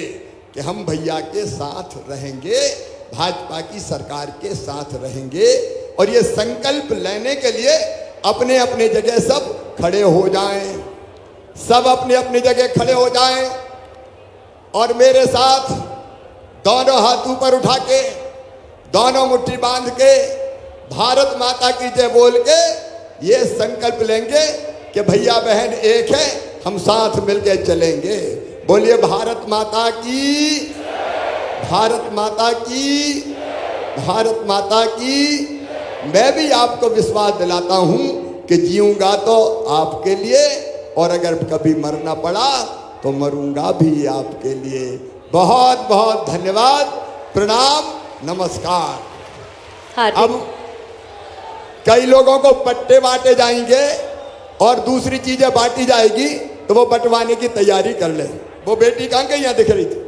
कि हम भैया के साथ रहेंगे, भाजपा की सरकार के साथ रहेंगे। और ये संकल्प लेने के लिए अपने अपने जगह सब खड़े हो जाएं, सब अपने अपनी जगह खड़े हो जाएं और मेरे साथ दोनों हाथ ऊपर उठा के, दोनों मुट्ठी बांध के, भारत माता की जय बोल के ये संकल्प लेंगे कि भैया बहन एक है, हम साथ मिलकर चलेंगे। बोलिए, भारत माता की, भारत माता की, भारत माता की। मैं भी आपको विश्वास दिलाता हूं कि जीऊंगा तो आपके लिए, और अगर कभी मरना पड़ा तो मरूंगा भी आपके लिए। बहुत बहुत धन्यवाद, प्रणाम, नमस्कार। अब कई लोगों को पट्टे बांटे जाएंगे और दूसरी चीजें बांटी जाएगी, तो वो बंटवाने की तैयारी कर ले। वो बेटी कहां गई, यहां दिख रही थी।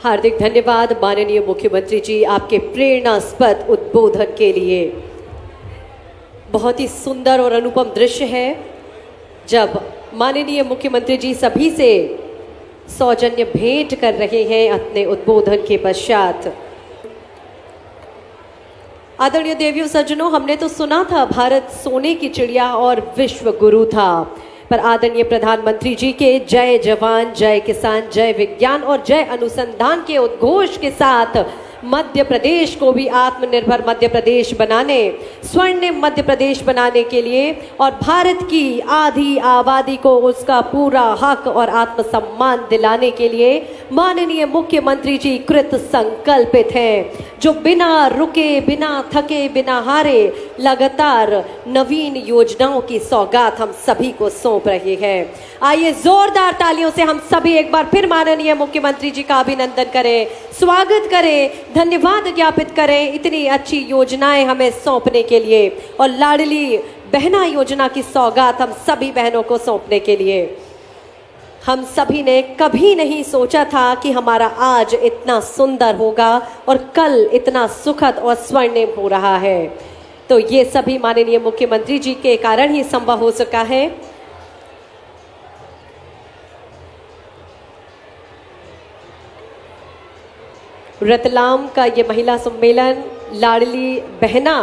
हार्दिक धन्यवाद माननीय मुख्यमंत्री जी, आपके प्रेरणास्पद उद्बोधन के लिए। बहुत ही सुंदर और अनुपम दृश्य है जब माननीय मुख्यमंत्री जी सभी से सौजन्य भेंट कर रहे हैं अपने उद्बोधन के पश्चात। आदरणीय देवियों सज्जनों, हमने तो सुना था भारत सोने की चिड़िया और विश्व गुरु था, पर आदरणीय प्रधानमंत्री जी के जय जवान, जय किसान, जय विज्ञान और जय अनुसंधान के उद्घोष के साथ मध्य प्रदेश को भी आत्मनिर्भर मध्य प्रदेश बनाने, स्वर्णिम मध्य प्रदेश बनाने के लिए और भारत की आधी आबादी को उसका पूरा हक और आत्मसम्मान दिलाने के लिए माननीय मुख्यमंत्री जी कृत संकल्पित हैं, जो बिना रुके, बिना थके, बिना हारे लगातार नवीन योजनाओं की सौगात हम सभी को सौंप रहे हैं। आइए जोरदार तालियों से हम सभी एक बार फिर माननीय मुख्यमंत्री जी का अभिनंदन करें, स्वागत करें, धन्यवाद ज्ञापित करें इतनी अच्छी योजनाएं हमें सौंपने के लिए और लाडली बहना योजना की सौगात हम सभी बहनों को सौंपने के लिए। हम सभी ने कभी नहीं सोचा था कि हमारा आज इतना सुंदर होगा और कल इतना सुखद और स्वर्णिम हो रहा है। तो ये सभी माननीय मुख्यमंत्री जी के कारण ही संभव हो सका है। रतलाम का ये महिला सम्मेलन, लाडली बहना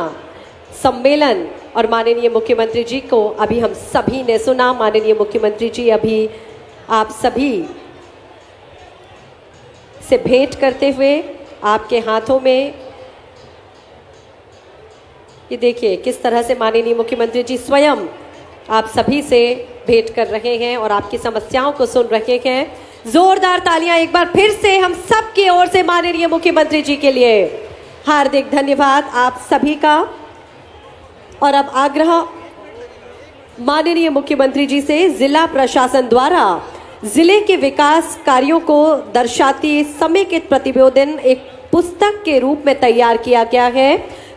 सम्मेलन और माननीय मुख्यमंत्री जी को अभी हम सभी ने सुना। माननीय मुख्यमंत्री जी अभी आप सभी से भेंट करते हुए आपके हाथों में ये देखिए किस तरह से माननीय मुख्यमंत्री जी स्वयं आप सभी से भेंट कर रहे हैं और आपकी समस्याओं को सुन रहे हैं। जोरदार तालियां एक बार फिर से हम सब की ओर से माननीय मुख्यमंत्री जी के लिए। हार्दिक धन्यवाद आप सभी का। और अब आग्रह माननीय मुख्यमंत्री जी से, जिला प्रशासन द्वारा जिले के विकास कार्यों को दर्शाती समेकित प्रतिवेदन एक पुस्तक के रूप में तैयार किया गया है।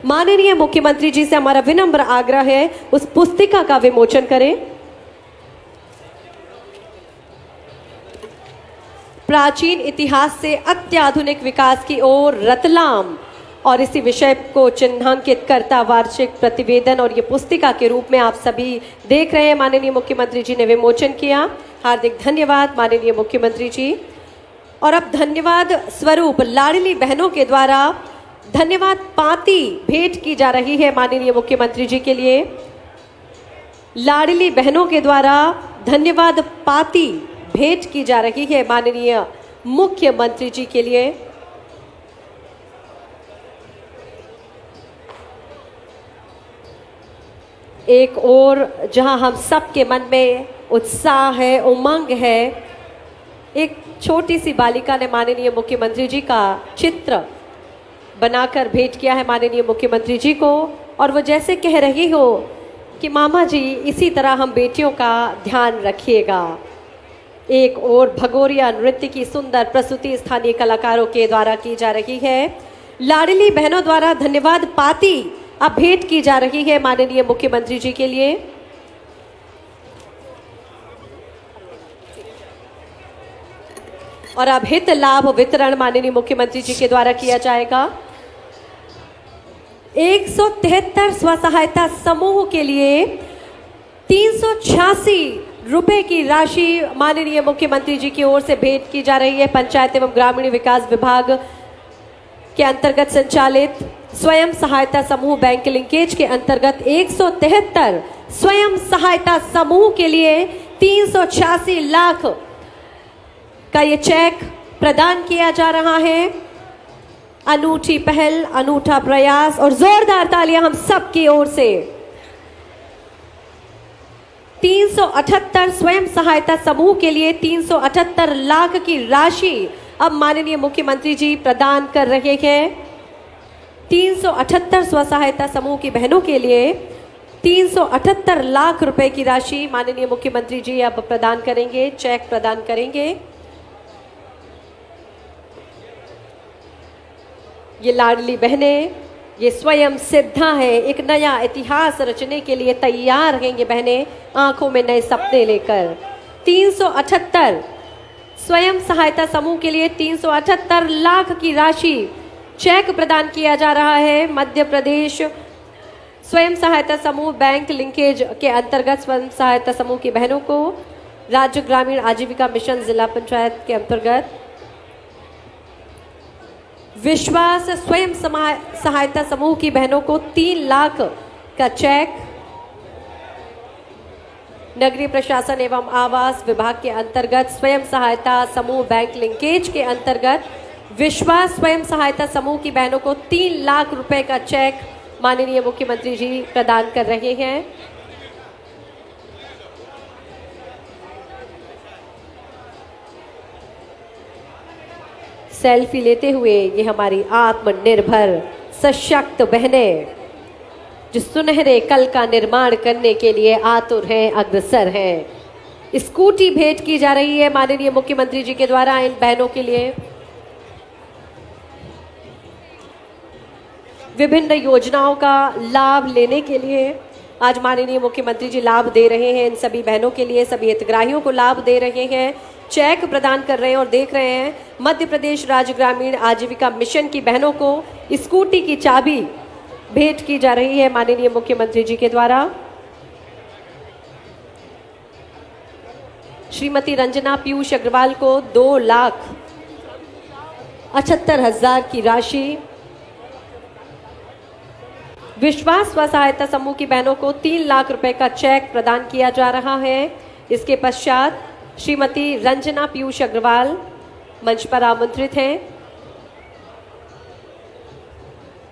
माननीय मुख्यमंत्री जी से हमारा विनम्र आग्रह है उस पुस्तिका का विमोचन करें। प्राचीन इतिहास से अत्याधुनिक विकास की ओर रतलाम और इसी विषय को चिन्हांकित करता वार्षिक प्रतिवेदन और ये पुस्तिका के रूप में आप सभी देख रहे हैं माननीय मुख्यमंत्री जी ने विमोचन किया। हार्दिक धन्यवाद माननीय मुख्यमंत्री जी। और अब धन्यवाद स्वरूप लाडली बहनों के द्वारा धन्यवाद पाती भेंट की जा रही है माननीय मुख्यमंत्री जी के लिए। लाडली बहनों के द्वारा धन्यवाद पाती भेंट की जा रही है माननीय मुख्यमंत्री जी के लिए। एक और जहां हम सब के मन में उत्साह है, उमंग है, एक छोटी सी बालिका ने माननीय मुख्यमंत्री जी का चित्र बनाकर भेंट किया है माननीय मुख्यमंत्री जी को। और वो जैसे कह रही हो कि मामा जी इसी तरह हम बेटियों का ध्यान रखिएगा। एक और भगोरिया नृत्य की सुंदर प्रस्तुति स्थानीय कलाकारों के द्वारा की जा रही है। लाडली बहनों द्वारा धन्यवाद पाती अब भेंट की जा रही है माननीय मुख्यमंत्री जी के लिए। और अब हित लाभ वितरण माननीय मुख्यमंत्री जी के द्वारा किया जाएगा। 173 स्व सहायता समूह के लिए 386 रुपए की राशि माननीय मुख्यमंत्री जी की ओर से भेंट की जा रही है। पंचायत एवं ग्रामीण विकास विभाग के अंतर्गत संचालित स्वयं सहायता समूह बैंक लिंकेज के अंतर्गत 173 स्वयं सहायता समूह के लिए 386 लाख का ये चेक प्रदान किया जा रहा है। अनूठी पहल, अनूठा प्रयास और जोरदार तालियां हम सब की ओर से। 378 स्वयं सहायता समूह के लिए 378 लाख की राशि अब माननीय मुख्यमंत्री जी प्रदान कर रहे हैं। 378 स्व सहायता समूह की बहनों के लिए 378 लाख रुपए की राशि माननीय मुख्यमंत्री जी अब प्रदान करेंगे, चेक प्रदान करेंगे। ये लाडली बहनें, ये स्वयं सिद्धा है, एक नया इतिहास रचने के लिए तैयार हैं ये बहनें, आंखों में नए सपने लेकर। 378 स्वयं सहायता समूह के लिए 378 लाख की राशि चेक प्रदान किया जा रहा है। मध्य प्रदेश स्वयं सहायता समूह बैंक लिंकेज के अंतर्गत स्वयं सहायता समूह की बहनों को राज्य ग्रामीण आजीविका मिशन जिला पंचायत के अंतर्गत विश्वास स्वयं सहायता समूह की बहनों को 3 लाख का चेक। नगरीय प्रशासन एवं आवास विभाग के अंतर्गत स्वयं सहायता समूह बैंक लिंकेज के अंतर्गत विश्वास स्वयं सहायता समूह की बहनों को 3 लाख रुपए का चेक माननीय मुख्यमंत्री जी प्रदान कर रहे हैं। सेल्फी लेते हुए ये हमारी आत्मनिर्भर सशक्त बहनें जो सुनहरे कल का निर्माण करने के लिए आतुर हैं, अग्रसर हैं। स्कूटी भेंट की जा रही है माननीय मुख्यमंत्री जी के द्वारा इन बहनों के लिए। विभिन्न योजनाओं का लाभ लेने के लिए आज माननीय मुख्यमंत्री जी लाभ दे रहे हैं इन सभी बहनों के लिए, सभी हितग्राहियों को लाभ दे रहे हैं, चेक प्रदान कर रहे हैं। और देख रहे हैं मध्य प्रदेश राज्य ग्रामीण आजीविका मिशन की बहनों को स्कूटी की चाबी भेंट की जा रही है माननीय मुख्यमंत्री जी के द्वारा। श्रीमती रंजना पीयूष अग्रवाल को 2,78,000 की राशि, विश्वास स्व सहायता समूह की बहनों को 3 लाख रुपए का चेक प्रदान किया जा रहा है। इसके पश्चात श्रीमती रंजना पीयूष अग्रवाल मंच पर आमंत्रित हैं।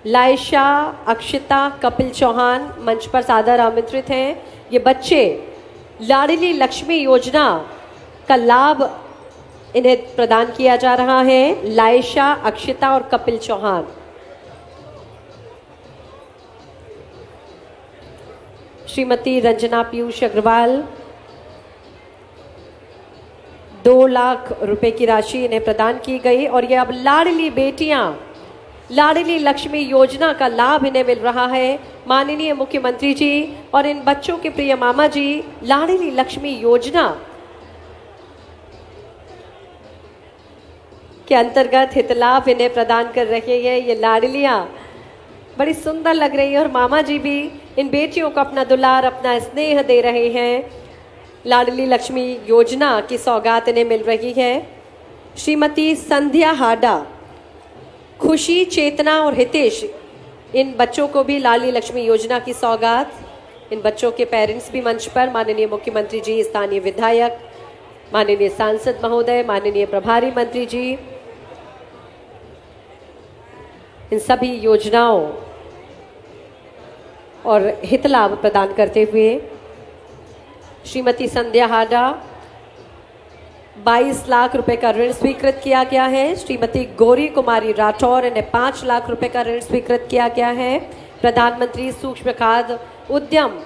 लायशा, अक्षिता, कपिल चौहान मंच पर सादर आमंत्रित हैं। ये बच्चे लाडली लक्ष्मी योजना का लाभ इन्हें प्रदान किया जा रहा है। लायशा, अक्षिता और कपिल चौहान। श्रीमती रंजना पीयूष अग्रवाल 2 लाख रुपए की राशि इन्हें प्रदान की गई और ये अब लाडली बेटियां, लाडली लक्ष्मी योजना का लाभ इन्हें मिल रहा है। माननीय मुख्यमंत्री जी और इन बच्चों के प्रिय मामा जी लाडली लक्ष्मी योजना के अंतर्गत हित लाभ इन्हें प्रदान कर रहे हैं। ये लाडलियां बड़ी सुंदर लग रही है और मामा जी भी इन बेटियों को अपना दुलार, अपना स्नेह दे रहे हैं। लाडली लक्ष्मी योजना की सौगात इन्हें मिल रही है। श्रीमती संध्या हाडा, खुशी, चेतना और हितेश, इन बच्चों को भी लाडली लक्ष्मी योजना की सौगात। इन बच्चों के पेरेंट्स भी मंच पर, माननीय मुख्यमंत्री जी, स्थानीय विधायक, माननीय सांसद महोदय, माननीय प्रभारी मंत्री जी, इन सभी योजनाओं और हित लाभ प्रदान करते हुए श्रीमती संध्या हाडा 22 लाख रुपए का ऋण स्वीकृत किया गया है। श्रीमती गौरी कुमारी राठौर, इन्हें 5 लाख रुपए का ऋण स्वीकृत किया गया है। प्रधानमंत्री सूक्ष्म खाद्य उद्यम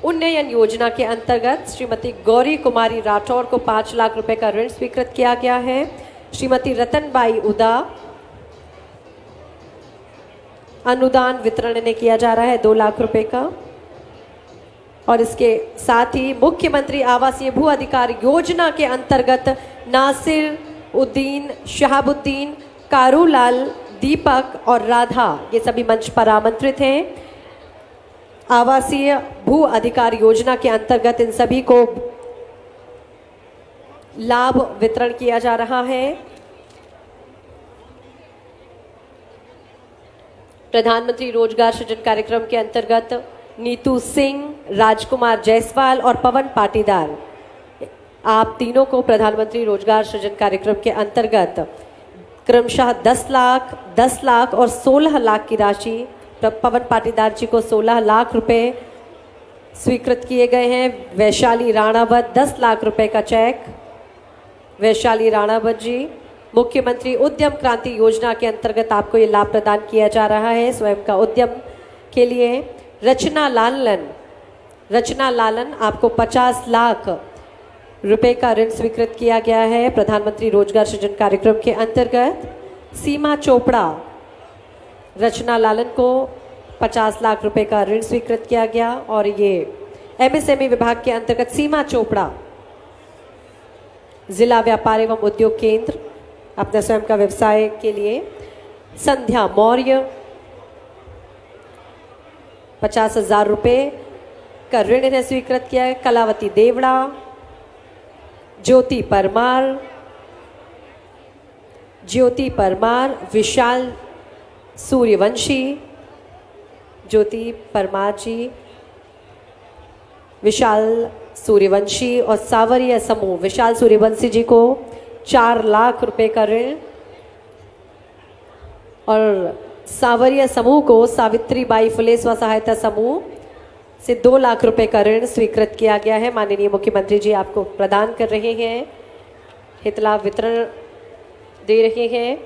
उन्नयन योजना के अंतर्गत श्रीमती गौरी कुमारी राठौर को 5 लाख रुपए का ऋण स्वीकृत किया गया है। श्रीमती रतनबाई उदा, अनुदान वितरण इन्हें किया जा रहा है 2 लाख रुपए का। और इसके साथ ही मुख्यमंत्री आवासीय भू अधिकार योजना के अंतर्गत नासिर उद्दीन, शहाबुद्दीन, कारूलाल, दीपक और राधा, ये सभी मंच पर आमंत्रित हैं। आवासीय भू अधिकार योजना के अंतर्गत इन सभी को लाभ वितरण किया जा रहा है। प्रधानमंत्री रोजगार सृजन कार्यक्रम के अंतर्गत नीतू सिंह, राजकुमार जायसवाल और पवन पाटीदार, आप तीनों को प्रधानमंत्री रोजगार सृजन कार्यक्रम के अंतर्गत क्रमशः 10 लाख, 10 लाख और 16 लाख की राशि, पवन पाटीदार जी को 16 लाख रुपए स्वीकृत किए गए हैं। वैशाली राणावत 10 लाख रुपए का चेक। वैशाली राणावत जी, मुख्यमंत्री उद्यम क्रांति योजना के अंतर्गत आपको ये लाभ प्रदान किया जा रहा है स्वयं का उद्यम के लिए। रचना लालन, आपको 50 लाख रुपए का ऋण स्वीकृत किया गया है प्रधानमंत्री रोजगार सृजन कार्यक्रम के अंतर्गत। सीमा चोपड़ा, रचना लालन को 50 लाख रुपए का ऋण स्वीकृत किया गया और ये एमएसएमई विभाग के अंतर्गत सीमा चोपड़ा जिला व्यापार एवं उद्योग केंद्र अपने स्वयं का व्यवसाय के लिए। संध्या मौर्य 50,000 रुपए का ऋण इन्हें स्वीकृत किया है। कलावती देवड़ा, ज्योति परमार, विशाल सूर्यवंशी, ज्योति परमार जी, विशाल सूर्यवंशी और सावरिया समूह विशाल सूर्यवंशी जी को 4 लाख रुपए का ऋण और सावरिया समूह को सावित्रीबाई फुले स्व सहायता समूह से 2 लाख रुपए का ऋण स्वीकृत किया गया है। माननीय मुख्यमंत्री जी आपको प्रदान कर रहे हैं, हित लाभ वितरण दे रहे हैं।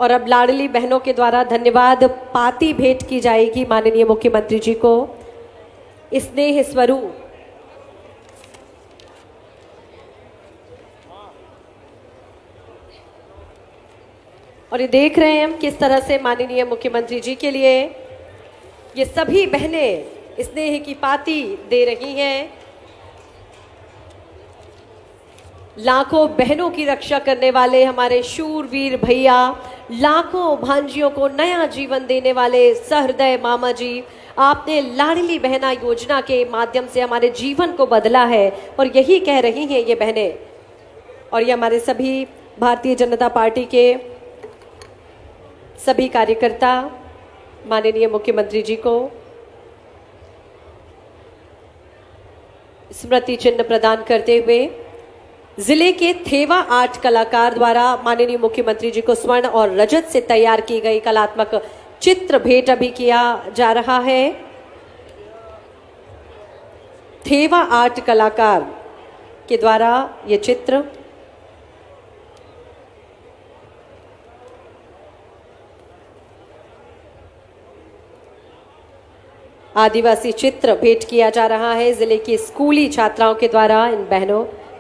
और अब लाडली बहनों के द्वारा धन्यवाद पाती भेंट की जाएगी माननीय मुख्यमंत्री जी को स्नेह स्वरूप। और ये देख रहे हैं हम किस तरह से माननीय मुख्यमंत्री जी के लिए ये सभी बहनें स्नेह की पाती दे रही हैं। लाखों बहनों की रक्षा करने वाले हमारे शूरवीर भैया, लाखों भांजियों को नया जीवन देने वाले सहृदय मामा जी, आपने लाडली बहना योजना के माध्यम से हमारे जीवन को बदला है और यही कह रही हैं ये बहनें। और ये हमारे सभी भारतीय जनता पार्टी के सभी कार्यकर्ता माननीय मुख्यमंत्री जी को स्मृति चिन्ह प्रदान करते हुए जिले के थेवा आर्ट कलाकार द्वारा माननीय मुख्यमंत्री जी को स्वर्ण और रजत से तैयार की गई कलात्मक चित्र भेंट अभी किया जा रहा है। थेवा आर्ट कलाकार के द्वारा ये चित्र आदिवासी चित्र भेंट किया जा रहा है जिले की स्कूली छात्राओं के द्वारा, इन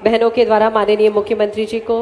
बहनों के द्वारा माननीय मुख्यमंत्री जी को।